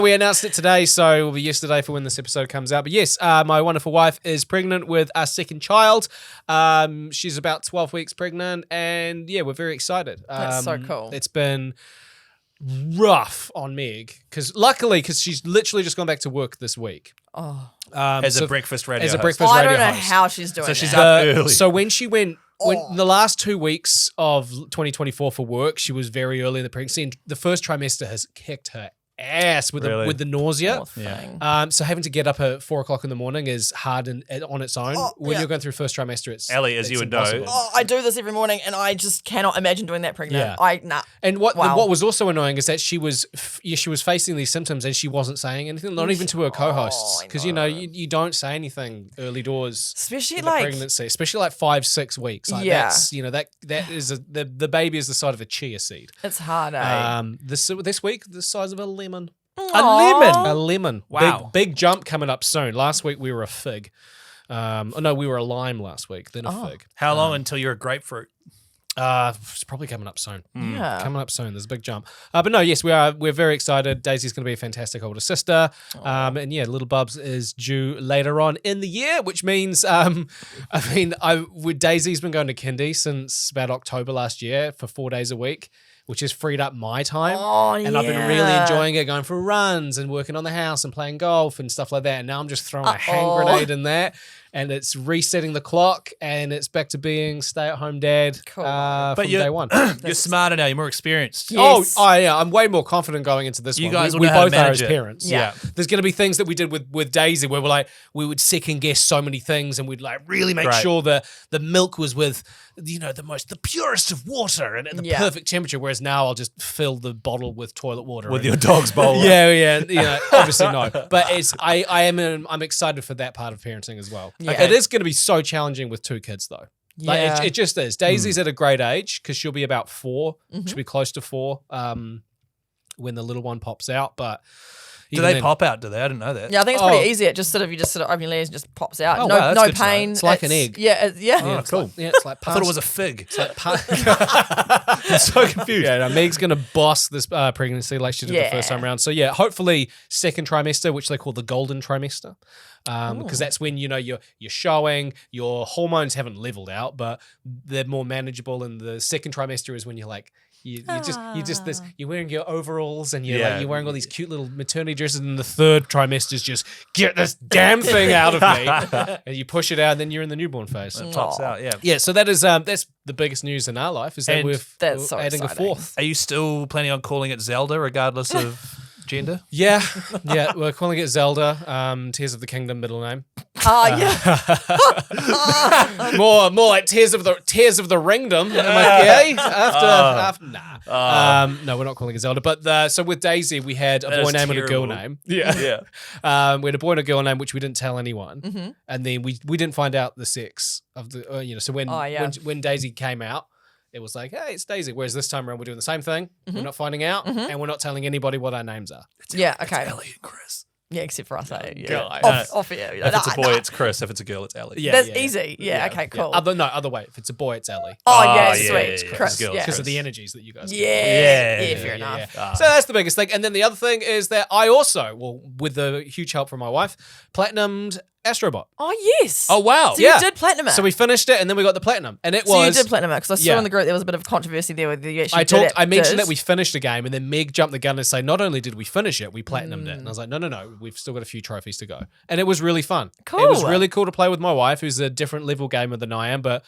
We announced it today, so it will be yesterday for when this episode comes out. But yes, my wonderful wife is pregnant with our second child. She's about 12 weeks pregnant, and yeah, we're very excited. That's so cool. It's been rough on Meg, because she's literally just gone back to work this week. Oh, As a breakfast radio as a host. breakfast I radio don't know host. how she's doing So she's that. up early. So when she went, the last 2 weeks of 2024 for work, she was very early in the pregnancy, and the first trimester has kicked her ass with Really? the nausea. Poor thing. So having to get up at 4 o'clock in the morning is hard on its own. When you're going through first trimester, it's Ellie, as you would know. impossible. Oh, I do this every morning, and I just cannot imagine doing that pregnant. Yeah. And what Wow. what was also annoying is that she was facing these symptoms and she wasn't saying anything, not even to her co-hosts, I because know. you don't say anything early doors. Especially in the like pregnancy, especially like 5-6 weeks. Like Yeah. that's that is the baby is the size of a chia seed. it's hard, eh? This week the size of a lemon. Aw. A lemon. Wow. Big jump coming up soon. Last week we were a fig. We were a lime last week, then a fig. How long until you're a grapefruit? It's probably coming up soon. Yeah. Coming up soon. There's a big jump. But no, yes, we're very excited. Daisy's going to be a fantastic older sister. And yeah, little Bubs is due later on in the year, which means, Daisy's been going to kindy since about October last year for 4 days a week, which has freed up my time. Oh, And I've been really enjoying it, going for runs and working on the house and playing golf and stuff like that. And now I'm just throwing a hand grenade in that. And it's resetting the clock, and it's back to being stay-at-home dad Cool. from day one. You're smarter now. You're more experienced. Yes. Yeah, I'm way more confident going into this You one. guys we will know how to both are manage as it. parents. Yeah. There's going to be things that we did with Daisy where we would second guess so many things, and we'd like really make Right. sure that the milk was with the purest of water and at the Yeah. perfect temperature. Whereas now I'll just fill the bottle with toilet water With and- your dog's bowl. yeah, obviously no. But I'm excited for that part of parenting as well. Yeah. It is going to be so challenging with 2 kids though. Like Yeah. it just is. Daisy's at a great age because she'll be about 4. Mm-hmm. She'll be close to 4 when the little one pops out. But Do even they then- pop out? Do they? I didn't know that. Yeah, I think it's Oh. pretty easy. It just open your legs and just pops out. Oh, no, wow, that's no good to know. pain. It's like an egg. Yeah, yeah. Yeah, Oh, cool. It's like I thought it was a fig. It's like I'm so confused. Yeah, no, Meg's gonna boss this pregnancy like she did the first Yeah. time around. So yeah, hopefully second trimester, which they call the golden trimester, because that's when you're showing, your hormones haven't leveled out, but they're more manageable. And the second trimester is when you're like. You're wearing your overalls and you're wearing all these cute little maternity dresses, and the third trimester is just get this damn thing out of me, and you push it out, and then you're in the newborn phase. It tops out, yeah. Yeah, so that is that's the biggest news in our life is that And That's we're so adding exciting. a 4th. Are you still planning on calling it Zelda regardless of gender? Yeah, we're calling it Zelda. Tears of the Kingdom, middle name. more like Tears of the Ringdom. I'm like, yay? After nah. No, we're not calling it Zelda. But so with Daisy, we had a That boy is name and a girl terrible. name. Yeah. We had a boy and a girl name, which we didn't tell anyone, Mm-hmm. and then we didn't find out the sex of the. So when Daisy came out. It was like, hey, it's Daisy. Whereas this time around, we're doing the same thing. We're not finding out, and we're not telling anybody what our names are. Yeah, okay. Ellie and Chris. Yeah, except for us. Yeah. Guy. Off here. If it's a boy, it's Chris. If it's a girl, it's Ellie. Yeah, That's yeah, easy. Yeah, okay, cool. Other way. If it's a boy, it's Ellie. Oh, yeah, Oh, sweet. yeah, yeah, yeah. Chris, Girls, yeah. Because of the energies that you guys get. Yeah, fair enough. So that's the biggest thing. And then the other thing is that I also, with the huge help from my wife, platinumed Astrobot. Oh, yes. Oh, wow. So Yeah. you did platinum it. So we finished it, and then we got the platinum, and it So was. you did platinum it because I saw Yeah. in the group there was a bit of controversy there with you actually I mentioned that we finished the game, and then Meg jumped the gun and say, not only did we finish it, we platinumed it. And I was like, no, we've still got a few trophies to go. And it was really fun. It was Cool. really cool to play with my wife, who's a different level gamer than I am, but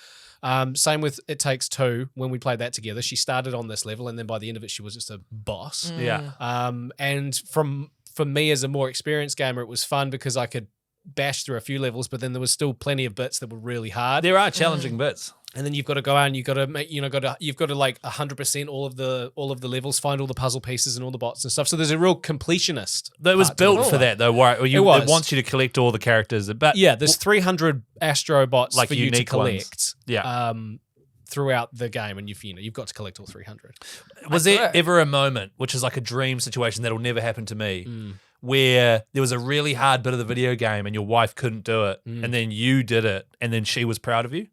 same with It Takes Two. When we played that together, she started on this level, and then by the end of it, she was just a boss. Yeah. And for me as a more experienced gamer, it was fun because I could bash through a few levels, but then there was still plenty of bits that were really hard. There are challenging bits. And then you've got to go out and you've got to make, you've got to like 100% all of the levels, find all the puzzle pieces and all the bots and stuff. So there's a real completionist. It was part to it. built for that, though. Where it was. wants you to collect all the characters. But Yeah, there's 300 Astro bots Like for you to unique ones. collect. Yeah. Throughout the game, and you've got to collect all 300. Was there ever a moment, which is like a dream situation that'll never happen to me, where there was a really hard bit of the video game and your wife couldn't do it, and then you did it, and then she was proud of you?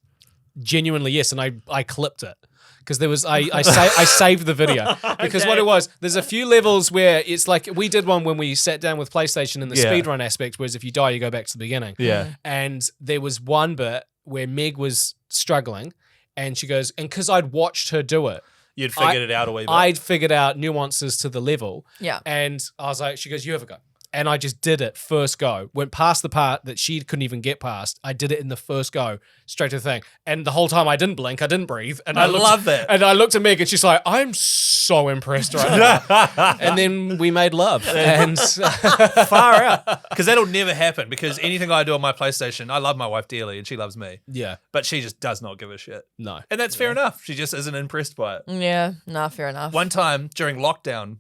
Genuinely, yes, and I clipped it because there was I saved the video because what it was, there's a few levels where it's like we did one when we sat down with PlayStation in the Yeah. speedrun aspect, whereas if you die, you go back to the beginning. Yeah. And there was one bit where Meg was struggling, and she goes, and because I'd watched her do it, You'd figured it out a wee bit. I'd figured out nuances to the level. Yeah. And I was like, she goes, you have a go. And I just did it first go. Went past the part that she couldn't even get past. I did it in the first go, straight to the thing. And the whole time I didn't blink, I didn't breathe. And I looked, love that. And I looked at Meg and she's like, I'm so impressed right now. And then we made love. And Far out. Because that'll never happen. Because anything I do on my PlayStation, I love my wife dearly and she loves me. yeah, But she just does not give a shit. no. And that's fair enough. She just isn't impressed by it. Yeah, nah, fair enough. One time during lockdown,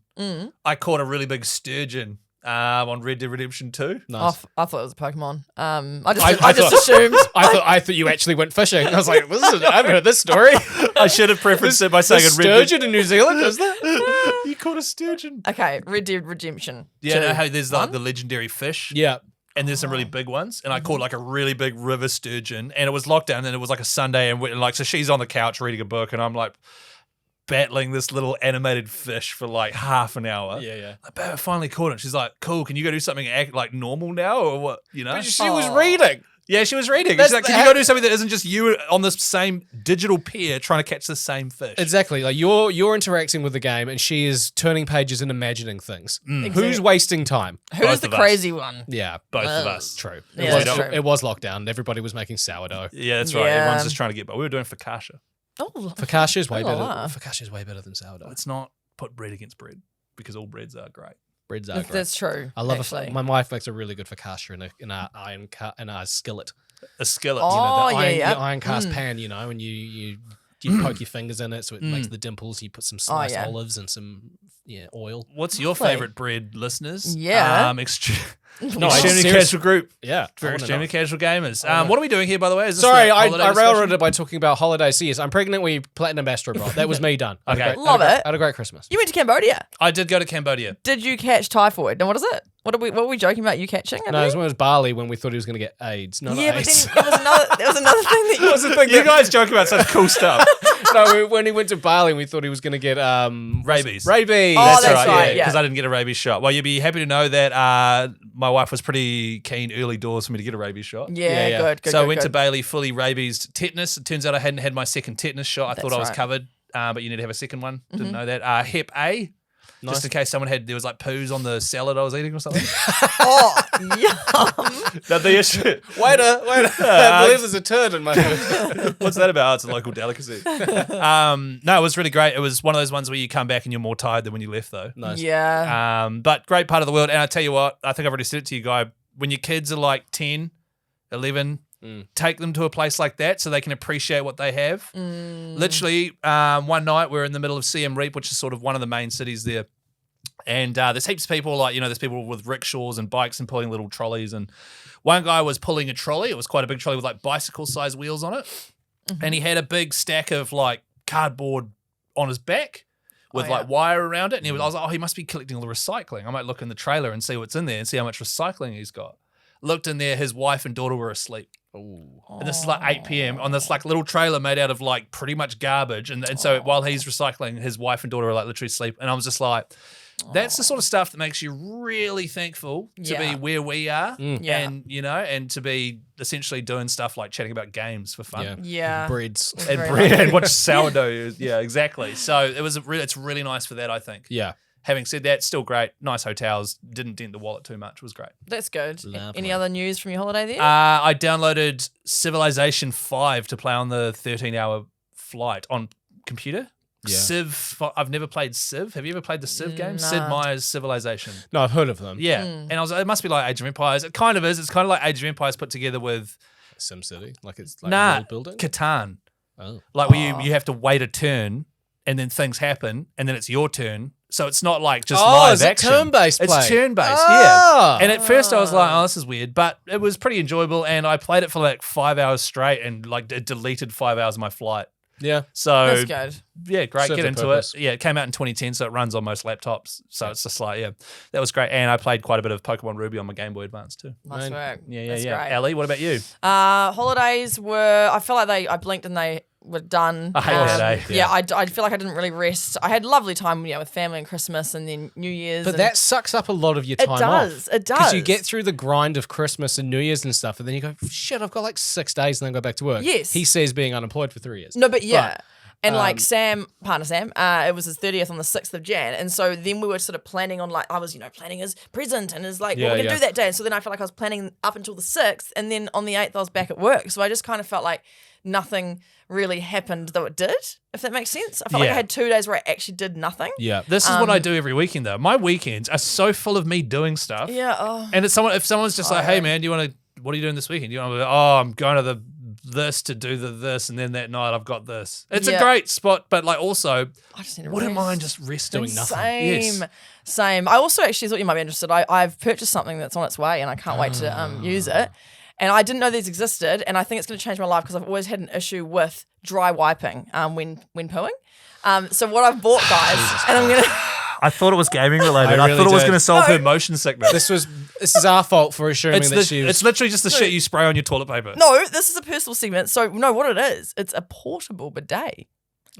I caught a really big sturgeon on Red Dead Redemption 2. Nice. I thought it was a Pokemon. I I just thought- assumed. I thought you actually went fishing. I was like, I haven't heard this story. I should have prefaced it by saying There's in Red Dead. sturgeon in New Zealand, is that? You caught a sturgeon. Okay, Red Dead Redemption. Yeah, 2. know how there's like the legendary fish? Yeah. And there's some really big ones. And I caught like a really big river sturgeon. And it was lockdown and it was like a Sunday. And like, so she's on the couch reading a book. And I'm like battling this little animated fish for like half an hour. Yeah. Like, babe, I finally caught it. She's like, cool, can you go do something act like normal now? Or what? You know? But she was reading. Yeah, she was reading. That's She's like, the- can you go do something that isn't just you on the same digital pier trying to catch the same fish? Exactly. Like you're interacting with the game and she is turning pages and imagining things. Who's wasting time? Who's Both the of us. crazy one? Yeah. Both of us. True. Yeah, it, was, that's true. it was lockdown. Everybody was making sourdough. Yeah, that's right. Yeah. Everyone's just trying to get by. We were doing focaccia. Oh, Focaccia's way Oh, better. wow. Focaccia's way better than sourdough. Let's not put bread against bread because all breads are great. Breads are great. that's true. I love actually. my wife makes a really good focaccia in a skillet. A skillet. Oh, the iron, yeah. the iron cast pan, and you poke your fingers in it so it makes the dimples. You put some sliced yeah. olives and some oil. What's your Lovely. favorite bread, listeners? Yeah. No, Extremely serious- casual group Yeah. for I wanna extremely know. casual gamers. What are we doing here, by the way? Is this Sorry, the I holiday railroaded discussion? it by talking about holidays. So yes, I'm pregnant. We platinum Astrobot. That was me done. I had a Okay. great- Love I had a it. great- I had a great Christmas. You went to Cambodia. I did go to Cambodia. Did you catch typhoid? And what is it? What were we joking about you catching? No, it was Bali when we thought he was going to get AIDS. No, yeah, not but AIDS. then there was another thing that you What was the thing You that- guys joke about such cool stuff. No, when he went to Bali, we thought he was going to get Rabies. Rabies. Oh, that's right, right, yeah. Because I didn't get a rabies shot. Well, you'd be happy to know that my wife was pretty keen early doors for me to get a rabies shot. Yeah, Yeah. good. So I good, went to good. Bailey fully rabies tetanus. It turns out I hadn't had my second tetanus shot. I thought That's I was right. covered, but you need to have a second one. Didn't know that. Hep A, just in case someone there was like poos on the salad I was eating or something. Oh, yum. That's the issue. Waiter. I believe there's a turd in my food. What's that about? Oh, it's a local delicacy. No, it was really great. It was one of those ones where you come back and you're more tired than when you left, though. Nice. Yeah. But great part of the world. And I tell you what, I think I've already said it to you, Guy. When your kids are like 10, 11, take them to a place like that so they can appreciate what they have. Literally, one night we were in the middle of Siem Reap, which is sort of one of the main cities there. And there's heaps of people, like, there's people with rickshaws and bikes and pulling little trolleys. And one guy was pulling a trolley. It was quite a big trolley with like bicycle-sized wheels on it. And he had a big stack of like cardboard on his back with like wire around it. And I was like, he must be collecting all the recycling. I might look in the trailer and see what's in there and see how much recycling he's got. Looked in there, his wife and daughter were asleep. And this is like 8 p.m. on this like little trailer made out of like pretty much garbage. And so while he's recycling, his wife and daughter are like literally asleep. And I was just like, That's the sort of stuff that makes you really thankful to be where we are, Yeah. and and to be essentially doing stuff like chatting about games for fun. Yeah. Breads. And Very bread nice. and watch sourdough. Yeah, exactly. So it's really nice for that, I think. Yeah. Having said that, still great. Nice hotels. Didn't dent the wallet too much. Was great. That's good. Lovely. Any other news from your holiday there? I downloaded Civilization 5 to play on the 13-hour flight on computer. Yeah. Civ. I've never played Civ. Have you ever played the Civ game? Nah. Sid Meier's Civilization. No, I've heard of them. Yeah. And I was like, it must be like Age of Empires. It kind of is. It's kind of like Age of Empires put together with SimCity, like it's like world building. Catan. Oh. Like where you have to wait a turn and then things happen and then it's your turn. So it's not like just live is it action. turn-based play? It's turn-based, Ah. yeah. And at first I was like, oh, this is weird. But it was pretty enjoyable and I played it for like 5 hours straight and like it deleted 5 hours of my flight. Yeah. So That's good. yeah, great. Served Get a into purpose. it. Yeah, it came out in 2010, so it runs on most laptops. So it's just like, that was great. And I played quite a bit of Pokemon Ruby on my Game Boy Advance too. Nice work. Yeah. That's great. Ellie, what about you? Holidays were, I feel like I blinked and they were done. I hate that, eh? Yeah, I feel like I didn't really rest. I had a lovely time, with family and Christmas and then New Year's. But and that sucks up a lot of your it time does. off. It does. Because you get through the grind of Christmas and New Year's and stuff, and then you go, shit, I've got like 6 days and then go back to work. Yes. He says being unemployed for 3 years. No, but yeah. But, and like partner Sam, it was his 30th on the 6th of Jan. And so then we were sort of planning on I was, planning his present and his what we're going to do that day. And so then I felt like I was planning up until the 6th. And then on the 8th, I was back at work. So I just kind of felt like nothing really happened, though it did, if that makes sense. I felt like I had 2 days where I actually did nothing. Yeah. This is what I do every weekend though. My weekends are so full of me doing stuff. Yeah. Oh. And if someone's just like, hey man, what are you doing this weekend? I'm going to this to do this, and then that night I've got this. It's a great spot, but like also, I just need to wouldn't rest. mind just resting. Doing nothing. Same. I also actually thought you might be interested. I've purchased something that's on its way, and I can't wait to use it. And I didn't know these existed, and I think it's going to change my life because I've always had an issue with dry wiping when pooing. So what I've bought, guys, and I'm gonna. I thought it was gaming related. I I really thought it was did. going to solve her motion sickness. This is our fault for assuming that she was. It's literally just the shit you spray on your toilet paper. No, this is a personal segment. So no, what it is, it's a portable bidet.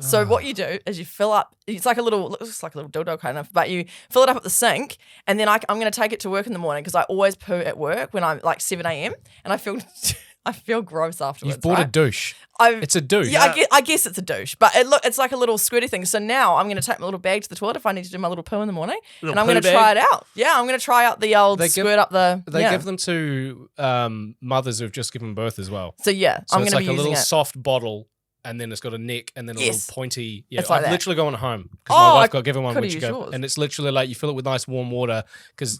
So what you do is you fill up. It's like looks like a little dildo kind of, but you fill it up at the sink, and then I'm going to take it to work in the morning because I always poo at work when I'm like 7 a.m. and I feel gross afterwards. You've bought a douche. It's a douche. Yeah, I guess it's a douche, but it's like a little squirty thing. So now I'm going to take my little bag to the toilet if I need to do my little poo in the morning, and I'm going to try it out. Yeah, I'm going to try out the old squirt up the. They give them to mothers who've just given birth as well. So yeah, So I'm it's going to like be a using little it. soft bottle, and then it's got a neck, and then a Yes. little pointy. Yeah, It's like I've that. literally gone home because Oh, my wife I got given one coulda when she used go, yours. and it's literally like you fill it with nice warm water because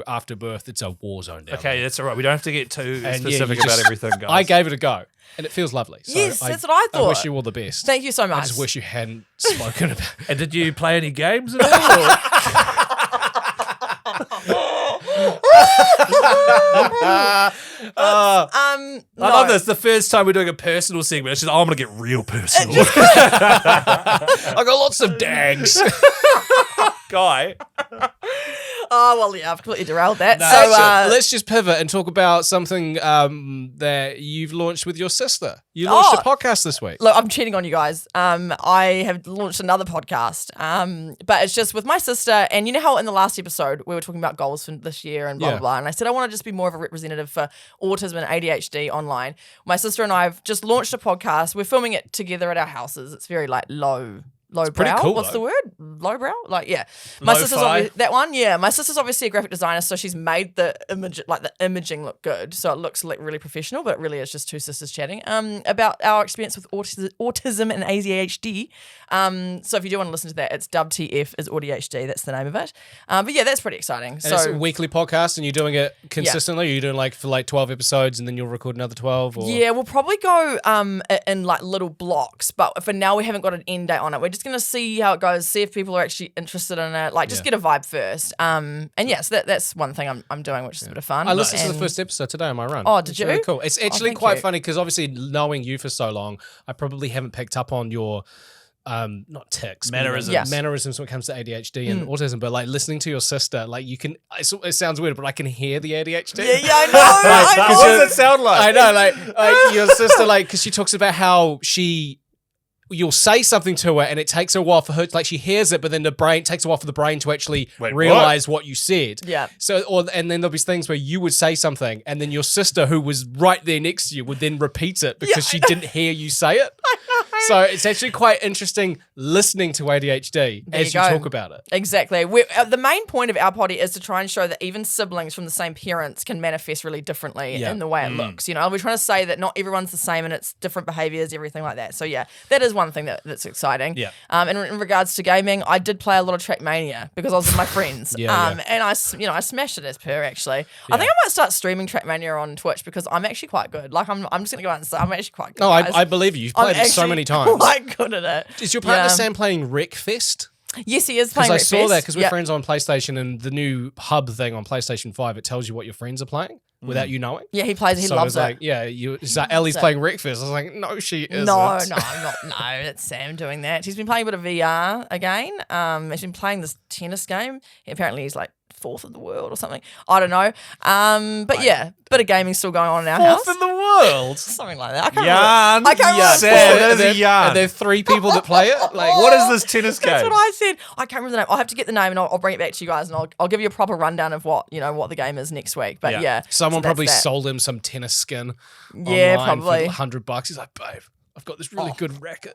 after birth it's a war zone down there. Okay, that's all right. We don't have to get too And yeah, specific you just- about everything, guys. I gave it a go, and it feels lovely. So Yes, that's what I I wish thought. you all the best. Thank you so much. I just wish you hadn't spoken about. And did you play any games at all? or- I I love this. The first time we're doing a personal segment, it's just, I'm going to get real personal. I got lots of dags. Guy. Oh well, yeah, I've completely derailed that. So So let's just pivot and talk about something that you've launched with your sister. You launched a podcast this week. look, I'm cheating on you guys. I have launched another podcast, but it's just with my sister. And you know how in the last episode we were talking about goals for this year and blah, Yeah. blah, blah. And I said I want to just be more of a representative for autism and ADHD online. My sister and I have just launched a podcast. We're filming it together at our houses. It's very like low pretty brow. cool, What's though. the word? Low brow? Like, yeah. My sister's Lo-fi? that one, yeah. My sister's obviously a graphic designer, so she's made the imaging look good. So it looks like really professional, but really it's just two sisters chatting about our experience with autism and ADHD. So if you do want to listen to that, it's WTF is ADHD. That's the name of it. But yeah, that's pretty exciting. And it's a weekly podcast, and you're doing it consistently. Are you doing like for 12 episodes, and then you'll record another 12? Or? Yeah, we'll probably go in like little blocks, but for now we haven't got an end date on it. We're just gonna see how it goes, see if people are actually interested in it, like just get a vibe first. And yeah, so that's one thing I'm doing, which is a bit of fun. I listened to the And- first episode today on my run. Oh, did It's you? Really cool. It's actually thank quite you. funny because obviously knowing you for so long, I probably haven't picked up on your not tics, but, Mannerisms. Yeah. mannerisms when it comes to ADHD and autism. But like listening to your sister, like you can. It sounds weird, but I can hear the ADHD. Yeah, I know. I know. What does it sound like? I know, like your sister, like because she talks about how she you'll say something to her and it takes a while for her, like she hears it, but then takes a while for the brain to actually realize what you said. Yeah. So, and then there'll be things where you would say something and then your sister who was right there next to you would then repeat it because she didn't hear you say it. So it's actually quite interesting listening to ADHD as you talk about it. Exactly. The main point of our potty is to try and show that even siblings from the same parents can manifest really differently in the way it looks. You know, we're trying to say that not everyone's the same and it's different behaviors, everything like that. So yeah, that is one thing that's exciting. Yeah. And in regards to gaming, I did play a lot of Trackmania because I was with my friends. And I smashed it as per actually. I think I might start streaming Trackmania on Twitch because I'm actually quite good. Like I'm just gonna go out and say I'm actually quite good. No, I believe you. You've played it so many times. Quite good at it. Is your partner Sam playing Wreckfest? Yes, he is playing Because I saw Wreckfest. that because we're friends on PlayStation and the new hub thing on PlayStation 5, it tells you what your friends are playing without you knowing. Yeah, he plays. He So loves it's it. like, it's like Ellie's playing Wreckfest. I was like, no, she isn't. No, I'm not. No, that's Sam doing that. He's been playing a bit of VR again. He's been playing this tennis game. Apparently, he's like 4th in the world or something. I don't know. But yeah, bit of gaming still going on in our house. 4th in the world. Something like that. I can't Yarn. remember. I can't remember. Sam, that is a yarn. Are there 3 people that play it? Like, What is this tennis game? That's what I said. I can't remember the name. I'll have to get the name and I'll bring it back to you guys and I'll give you a proper rundown of what the game is next week. But yeah. Someone so that's probably that. sold him some tennis skin. Yeah, online probably. for $100. He's like, babe, I've got this really good racket.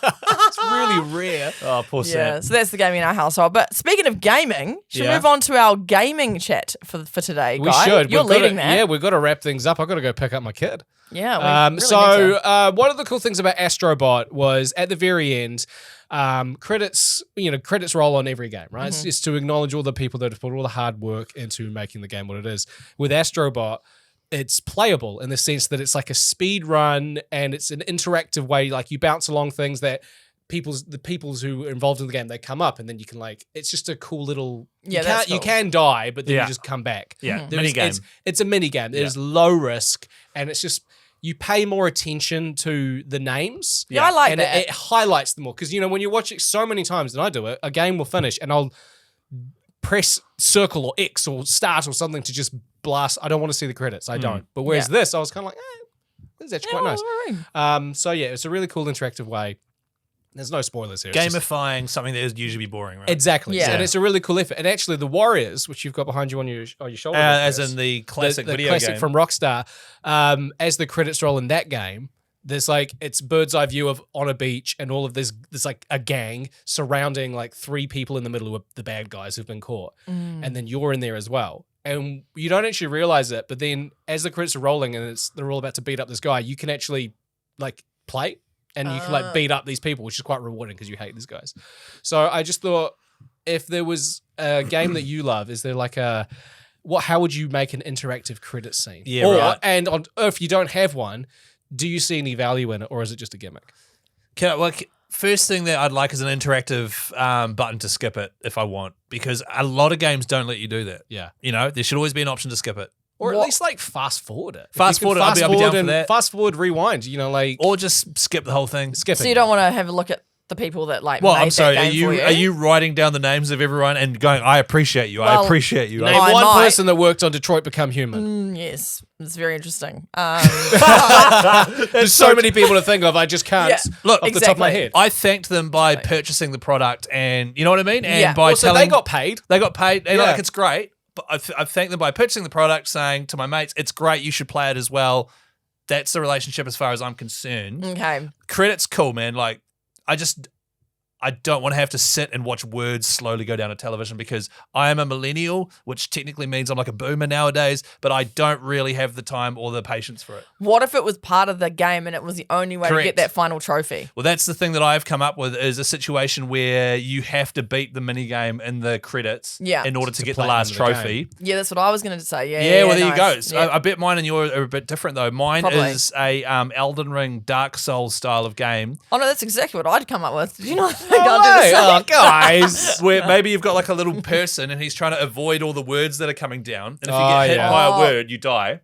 It's really rare. Oh, poor Yeah, Sam. so that's the gaming in our household. But speaking of gaming, should we Yeah. move on to our gaming chat for today, We Guy? should. You're We've gotta- leading that. Yeah, we've got to wrap things up. I've got to go pick up my kid. Yeah. We really need to. One of the cool things about Astrobot was at the very end, credits roll on every game, right? Mm-hmm. It's to acknowledge all the people that have put all the hard work into making the game what it is. With Astrobot, it's playable in the sense that it's like a speed run and it's an interactive way. Like you bounce along things that the peoples who are involved in the game, they come up and then you can it's just a cool little. Yeah, that's cool. You can die, but then Yeah. you just come back. Yeah, There's- mini game. It's a mini game. There's low risk and it's just. You pay more attention to the names. Yeah, I like and that. it highlights them more. Because, when you watch it so many times, and I do it, a game will finish and I'll press circle or X or start or something to just blast. I don't want to see the credits. I don't. But whereas this, I was kind of like, this is actually quite nice. So yeah, it's a really cool interactive way. There's no spoilers here. It's just- Gamifying something that is usually be boring, right? Exactly. Yeah. And it's a really cool effort. And actually the Warriors, which you've got behind you on your shoulder. As Chris, in the classic the video classic game. from Rockstar, as the credits roll in that game, there's it's bird's eye view of on a beach and all of there's like a gang surrounding 3 people in the middle of the bad guys who've been caught. And then you're in there as well. And you don't actually realize it, but then as the credits are rolling and they're all about to beat up this guy, you can actually play and you can beat up these people, which is quite rewarding because you hate these guys. So I just thought if there was a game that you love, is there how would you make an interactive credit scene? Yeah, right. And if you don't have one, do you see any value in it or is it just a gimmick? First thing that I'd like is an interactive button to skip it if I want, because a lot of games don't let you do that. Yeah. There should always be an option to skip it. Or at least fast forward it. If Fast you can forward it, I'll be down for and that. Fast forward, rewind, Or just skip the whole thing. skipping. So you don't want to have a look at the people that Well, made I'm sorry. that game for you? Are you writing down the names of everyone and going, I appreciate you. I Well, appreciate you. Name I one might. person that worked on Detroit Become Human. Yes, it's very interesting. There's so many people to think of. I just can't. Yeah. Look, off the top of my exactly. head. I thanked them by purchasing the product, and you know what I mean? And Yeah. by Also, telling they got paid. They got paid. And Yeah. it's great. But I've thanked them by purchasing the product, saying to my mates, it's great, you should play it as well. That's the relationship as far as I'm concerned. Okay. Credit's cool, man. I don't want to have to sit and watch words slowly go down a television because I am a millennial, which technically means I'm like a boomer nowadays, but I don't really have the time or the patience for it. What if it was part of the game and it was the only way to Correct. get that final trophy? Well, that's the thing that I've come up with is a situation where you have to beat the minigame in the credits Yeah. in order to get the platinum last the trophy. Yeah, that's what I was going to say. Yeah. Yeah, well, there you go. nice. So Yeah. I bet mine and yours are a bit different, though. Mine Probably. is a Elden Ring Dark Souls style of game Oh no, that's exactly what I'd come up with. Did you not think No I'd do the way. same? Oh, guys. where maybe you've got like a little person and he's trying to avoid all the words that are coming down. And if you Oh, get hit yeah. by a Oh. word, you die.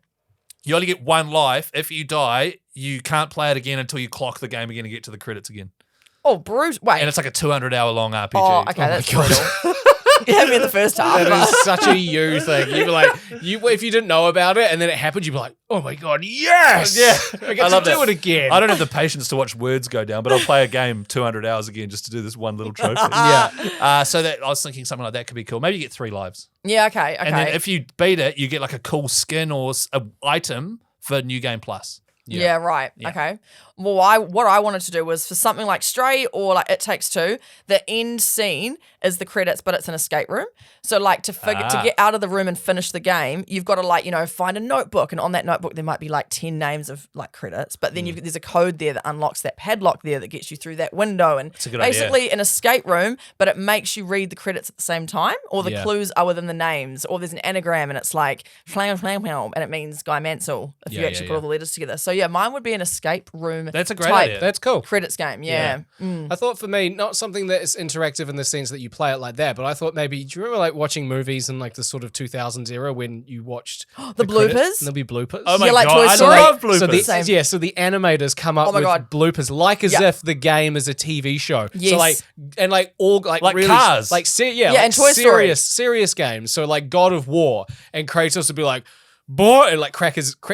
You only get one life. If you die, you can't play it again until you clock the game again and get to the credits again. Oh, brutal. Wait. And it's like a 200-hour long RPG. Oh, okay, that's brutal. You had me in the first half. That but- is such a you thing. You'd be like, if you didn't know about it and then it happened, you'd be like, oh my God, yes! Yeah. I get I love to do that. it again. I don't have the patience to watch words go down, but I'll play a game 200 hours again just to do this one little trophy. Yeah. So that I was thinking something like that could be cool. Maybe you get 3 lives. Yeah, okay. And then if you beat it, you get like a cool skin or a item for New Game Plus. Yeah, right. Yeah. Okay. Well, what I wanted to do was for something like Stray or like It Takes Two, the end scene is the credits, but it's an escape room. So like to get out of the room and finish the game, you've got to like, find a notebook, and on that notebook there might be like 10 names of like credits, but then there's a code there that unlocks that padlock there that gets you through that window, and a good basically an escape room, but it makes you read the credits at the same time, or the clues are within the names, or there's an anagram and it's like flam flam flam, and it means Guy Mansell if you actually put all the letters together. So yeah, mine would be an escape room. That's a great type idea. That's cool. credits game. Yeah. I thought for me, not something that is interactive in the sense that you play it like that, but I thought maybe, do you remember like watching movies in like the sort of 2000s era when you watched The credits bloopers? and there'll be bloopers? Oh my Yeah, like God, Toy I Story. love bloopers. So Same. so the animators come up Oh my with God. bloopers like as Yeah. if the game is a TV show. Yes. So like and like all like really Cars. like Yeah, like and Toy Story. serious games. So like God of War, and Kratos would be like, boy, and like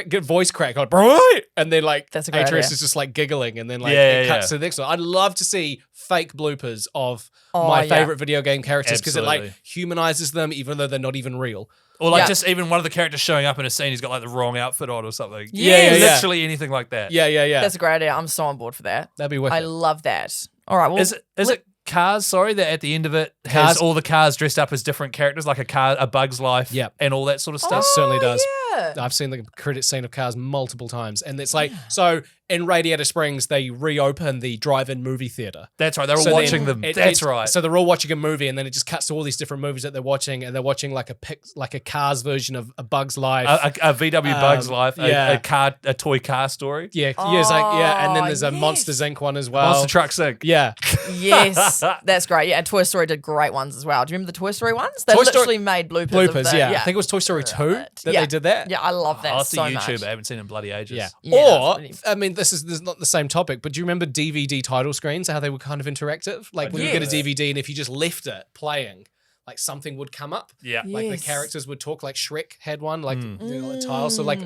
get voice crack on, boy, and then like That's a great Atreus idea. is just like giggling, and then like Yeah, it cuts yeah. to the next one. I'd love to see fake bloopers of Oh, my yeah. favorite video game characters because it like Absolutely. humanizes them even though they're not even real. Or like Yeah. just even one of the characters showing up in a scene, he's got like the wrong outfit on or something. Yes. Yeah. Literally anything like that. Yeah. That's a great idea. I'm so on board for that. That'd be wicked. I love that. All right. Well, Is it Cars? Sorry, that at the end of it has Cars. all the cars dressed up as different characters, like a Bug's Life, Yep. and all that sort of stuff. Certainly does. Yeah. I've seen the credit scene of Cars multiple times, and it's like so. In Radiator Springs, they reopen the drive-in movie theater. That's right. They're all So watching then them. it- That's it's- right. So they're all watching a movie, and then it just cuts to all these different movies that they're watching, and they're watching like a Cars version of A Bug's Life. a VW Bug's Life, yeah. a toy car story, yeah, it's like and then Oh, there's a yes. Monsters Inc. one as well. Monster Truck Sync. Yeah, Yes, that's great. Yeah, and Toy Story did great ones as well. Do you remember the Toy Story ones? They Toy Story- literally made bloopers. Of bloopers. the, Yeah. I think it was Toy Story 2 that Yeah. they did that. Yeah, I love that I'll see so YouTube. much. I haven't seen it in bloody ages. Yeah. Yeah, Or, that's I mean, this is not the same topic, but do you remember DVD title screens, how they were kind of interactive? Like when you get a Yes. DVD and if you just left it playing, like something would come up. Yeah. Like the Yes. characters would talk, like Shrek had one, like the tile. So like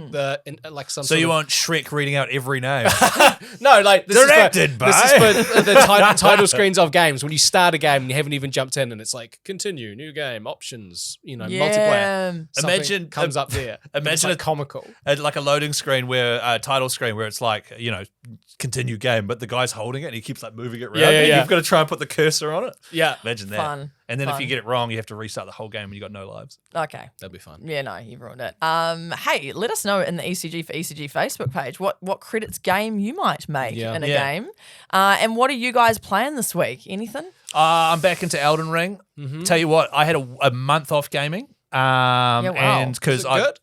like some. So sort you of- want Shrek reading out every name? no, like this Directed is by- for the title screens of games when you start a game and you haven't even jumped in, and it's like continue, new game, options, multiplayer. Yeah. Something Imagine- comes up there. imagine it's like a- comical. Like a loading screen where a title screen where it's like continue game, but the guy's holding it and he keeps like moving it around. Yeah, and yeah. You've got to try and put the cursor on it. Yeah, Imagine that. Fun. And then if Fun. you get it wrong, you have to restart the whole game and you got no lives. Okay. that'd be fun. Yeah, no, you've ruined it. Hey, let us know in the ECG for ECG Facebook page what credits game you might make Yeah. in a Yeah. game. And what are you guys playing this week? Anything? I'm back into Elden Ring. Tell you what, I had a month off gaming. wow. And because Is it good?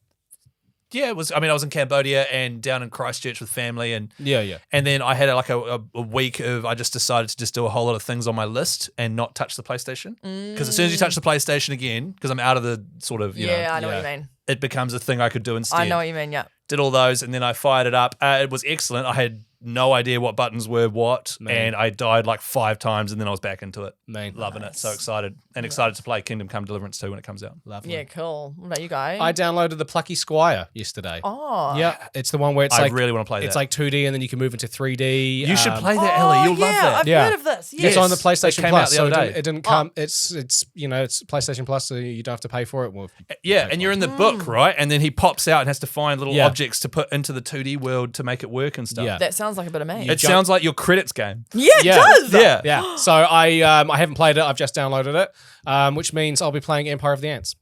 Yeah, it was. I mean, I was in Cambodia and down in Christchurch with family, and Yeah. then I had a week of I just decided to just do a whole lot of things on my list and not touch the PlayStation because as soon as you touch the PlayStation again, because I'm out of the sort of I know what you mean. it becomes a thing I could do instead. I know what you mean, yeah. Did all those and then I fired it up. It was excellent. I had no idea what buttons were what, and I died like 5 times, and then I was back into it. Man. Loving it. So excited. And excited to play Kingdom Come Deliverance 2 when it comes out. Lovely. Yeah, cool. What about you guys? I downloaded the Plucky Squire yesterday. Oh. Yeah, it's the one where it's I like really want to play that. it's like 2D and then you can move into 3D. You should play that, Ellie. You'll love that. I've Yeah. heard of this. Yes. It's on the It PlayStation came out Plus. the So other day. it didn't come. It's it's PlayStation Plus, so you don't have to pay for it. Well, Yeah, and you're in the book, right? And then he pops out and has to find little Yeah. objects to put into the 2D world to make it work and stuff. Yeah. That sounds like a bit of me. It sounds like your credits game. Yeah, it Yeah. does. Yeah. yeah. So I haven't played it. I've just downloaded it, which means I'll be playing Empire of the Ants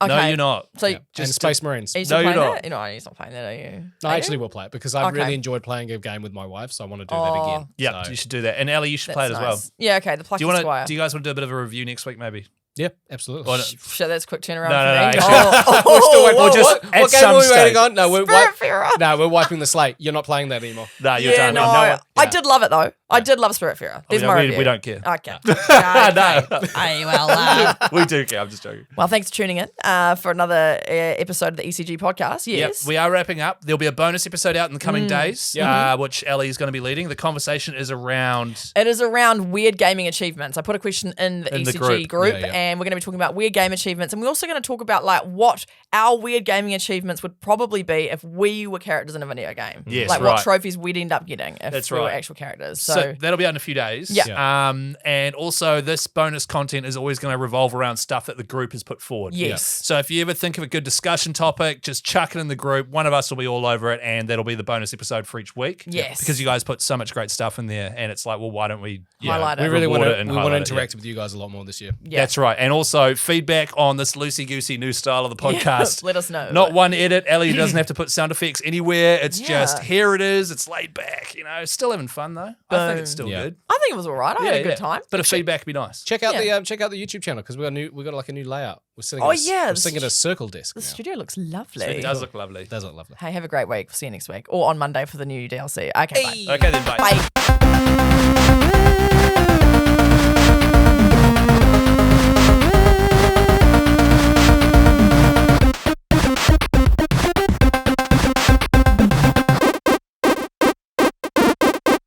Okay. No, you're not. So and Space Marines. are you still No, you're playing not. that? No, he's not playing that, are you? No, Are I you? actually will play it because I've Okay. really enjoyed playing a game with my wife, so I want to do that Oh. again. Yeah, So- you should do that. And Ellie, you should play it That's as well. nice. Yeah, okay. The Plucky Do you want Squire. to? Do you guguys want to do a bit of a review next week, maybe? Yeah, absolutely. Or no- Shit, that's a quick turnaround No, for no, me. actually- We're still waiting. Or just what at game some are we waiting stage. on? No, Spiritfarer. we're wiping the slate. You're not playing that anymore. Nah, you're Yeah, done. no, one- I did love it though. I did love Spiritfarer. There's my review. We don't care. Okay. No. Hey, well, We do care. I'm just joking. well, thanks for tuning in for another episode of the ECG podcast. Yes. Yep, we are wrapping up. There'll be a bonus episode out in the coming days, which Ellie is going to be leading. The conversation is around... It is around weird gaming achievements. I put a question in the ECG group, and we're going to be talking about weird game achievements. And we're also going to talk about like what our weird gaming achievements would probably be if we were characters in a video game. Yes, like right. what trophies we'd end up getting if we were actual characters. So that'll be out in a few days. Yeah. And also this bonus content is always going to revolve around stuff that the group has put forward. Yes. So if you ever think of a good discussion topic, just chuck it in the group. One of us will be all over it, and that'll be the bonus episode for each week. Yes. Because you guys put so much great stuff in there, and it's like, well, why don't we highlight it? We really want reward to it and interact highlight it, with you guys a lot more this year. Yeah. That's right. And also feedback on this loosey-goosey new style of the podcast. Let us know. Not one edit. Ellie doesn't have to put sound effects anywhere. It's Yeah. just, here it is. It's laid back. Still having fun though. I think it's still good. I think it was all right. I had a good time. Bit of feedback would be nice. Check out the YouTube channel because we got like a new layout. We're sitting. Oh, at a, yeah, we're the sitting at a circle desk. The now. studio looks lovely. It does look lovely. It does look lovely. Hey, have a great week. See you next week or on Monday for the new DLC. Okay, bye. Okay then, bye. Bye.